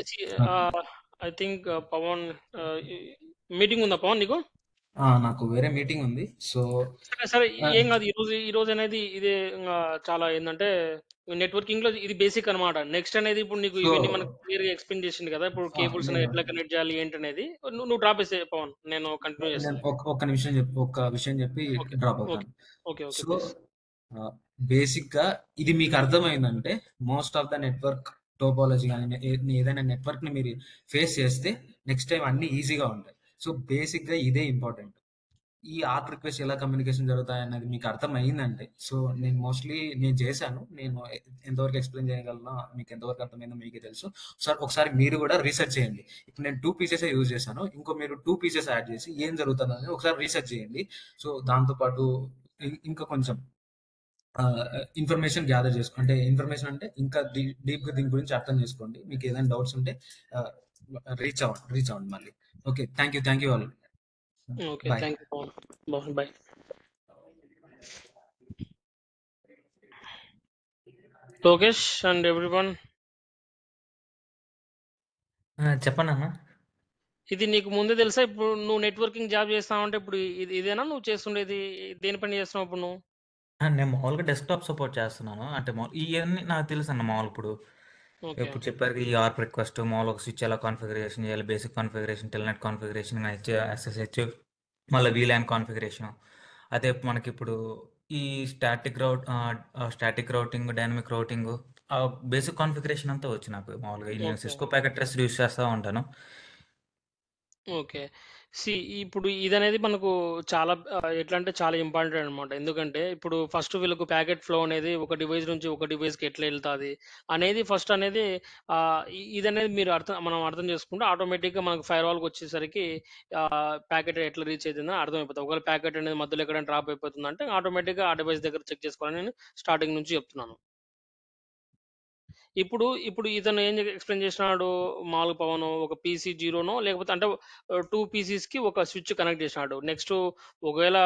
I think Pavan meeting ఉందా పవన్ నీకు? నాకు వేరే మీటింగ్ ఉంది. సో సరే ఏం కాదు. ఈ రోజు అనేది ఇదే చాలా ఏంటంటే నెట్వర్కింగ్ లో ఇది బేసిక్ అన్నమాట. నెక్స్ట్ అనేది ఇప్పుడు నీకు సో ఇవన్నీ మనకు క్లియర్ గా ఎక్స్ప్లెయిన్ చేసింది కదా, ఇప్పుడు కేబుల్స్ అనేది ఎట్లా కనెక్ట్ చేయాలి ఏంటి అనేది నువ్వు డ్రాప్ చేసే పవన్, నేను కంటిన్యూ నేను చేస్తాను. ఒక్క విషయం చెప్పి ఓకే డ్రాప్ ఓకే అవుతాను. Okay okay so please. Basic గా ఇది మీకు అర్థమైందంటే most of the network topology కానీ ఏదైనా నెట్వర్క్ ని మీరు ఫేస్ చేస్తే నెక్స్ట్ టైం అన్ని ఈజీగా ఉంటాయి. సో బేసిక్ గా ఇదే ఇంపార్టెంట్. ఈ ఆర్ప్ రిక్వెస్ట్ ఎలా కమ్యూనికేషన్ జరుగుతాయి అన్నది మీకు అర్థమైందంటే, సో నేను చేశాను, నేను ఎంతవరకు ఎక్స్ప్లెయిన్ చేయగలనో మీకు ఎంతవరకు అర్థమైందో మీకే తెలుసు. ఒకసారి మీరు కూడా రీసెర్చ్ చేయండి. ఇప్పుడు నేను 2 పీసెస్ యూజ్ చేశాను, మీరు 2 పీసెస్ యాడ్ చేసి ఏం జరుగుతుంది అనేది ఒకసారి రీసెర్చ్ చేయండి. సో దాంతోపాటు ఇంకా కొంచెం ఇన్ఫర్మేషన్ గ్యాదర్ అంటే ఇన్ఫర్మేషన్ అంటే ఇంకా డీప్ గా దీని గురించి అర్థం చేసుకోండి. మీకు ఏదైనా డౌట్స్ ఉంటే రీచ్ అవ్వండి మళ్ళీ. Okay, thank you all. Okay, bye. Thank you Pavan. Bye. Lokesh and everyone, చెప్పండి అన్న. ఇది నీకు ముందే తెలుసా? ఇప్పుడు నువ్వు నెట్వర్కింగ్ జాబ్ చేస్తావంటే ఇప్పుడు ఇదేనా నువ్వు చేస్తుండేది? దేని పని చేస్తున్నావు ఇప్పుడు నువ్వు? నేను మామూలుగా డెస్క్టాప్ సపోర్ట్ చేస్తున్నాను. అంటే ఇవన్నీ నాకు తెలుసు అన్న. మామూలు ఓకే ఇప్పుడు చెప్పారు ఈ ఆర్ప్ రిక్వెస్ట్, మామూలు ఒక స్విచ్ ఎలా కాన్ఫిగరేషన్ చేయాలి, basic configuration, Telnet configuration, SSH, మళ్ళీ వీలాన్ కాన్ఫిగరేషన్. అదే మనకి ఇప్పుడు ఈ స్టాటిక్ రౌటింగ్, డైనమిక్ రౌటింగ్, ఆ బేసిక్ కాన్ఫిగరేషన్ అంతా వచ్చి నాకు మామూలుగా నేను okay Cisco packet trust use చేస్తూ ఉంటాను. ఓకే. ఇప్పుడు ఇదనేది మనకు చాలా ఎట్లా అంటే చాలా ఇంపార్టెంట్ అనమాట. ఎందుకంటే ఇప్పుడు ఫస్ట్ వీళ్ళకు ప్యాకెట్ ఫ్లో అనేది ఒక డివైస్ నుంచి ఒక డివైస్‌కి ఎట్లా ఎళ్తాది అనేది ఫస్ట్ అనేది ఇదనేది మనం అర్థం చేసుకుంటే ఆటోమేటిక్‌గా మనకు ఫైర్‌వాల్‌కొచ్చేసరికి ప్యాకెట్ ఎట్లా రీచ్ అయితుందని అర్థమైపోతది. ఒకవేళ ప్యాకెట్ అనేది మధ్యలో ఎక్కడైనా డ్రాప్ అయిపోతుందంటే ఆటోమేటిక్‌గా ఆ డివైస్ దగ్గర చెక్ చేసుకోవాలని నేను స్టార్టింగ్ నుంచి చెప్తున్నాను. ఇప్పుడు ఇతను ఏం ఎక్స్‌ప్లెయిన్ చేసినాడు మామూలుగా పవను ఒక పీసీ జీరోనో లేకపోతే అంటే 2 పీసీస్‌కి ఒక స్విచ్ కనెక్ట్ చేసినాడు. ఒకవేళ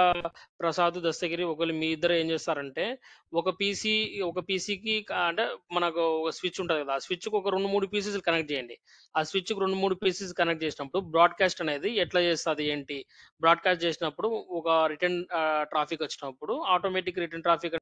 ప్రసాద్, దస్తగిరి ఒకవేళ మీ ఇద్దరు ఏం చేస్తారంటే ఒక పీసీ ఒక పీసీకి అంటే మనకు ఒక స్విచ్ ఉంటది కదా! ఆ స్విచ్‌కి ఒక 2, 3 పీసెస్‌లు కనెక్ట్ చేయండి. ఆ స్విచ్‌కి 2, 3 పీసెస్ కనెక్ట్ చేసినప్పుడు బ్రాడ్‌కాస్ట్ అనేది ఎట్లా చేస్తది ఏంటి? బ్రాడ్‌కాస్ట్ చేసినప్పుడు ఒక రిటర్న్ ట్రాఫిక్ వచ్చినప్పుడు ఆటోమేటిక్ రిటర్న్ ట్రాఫిక్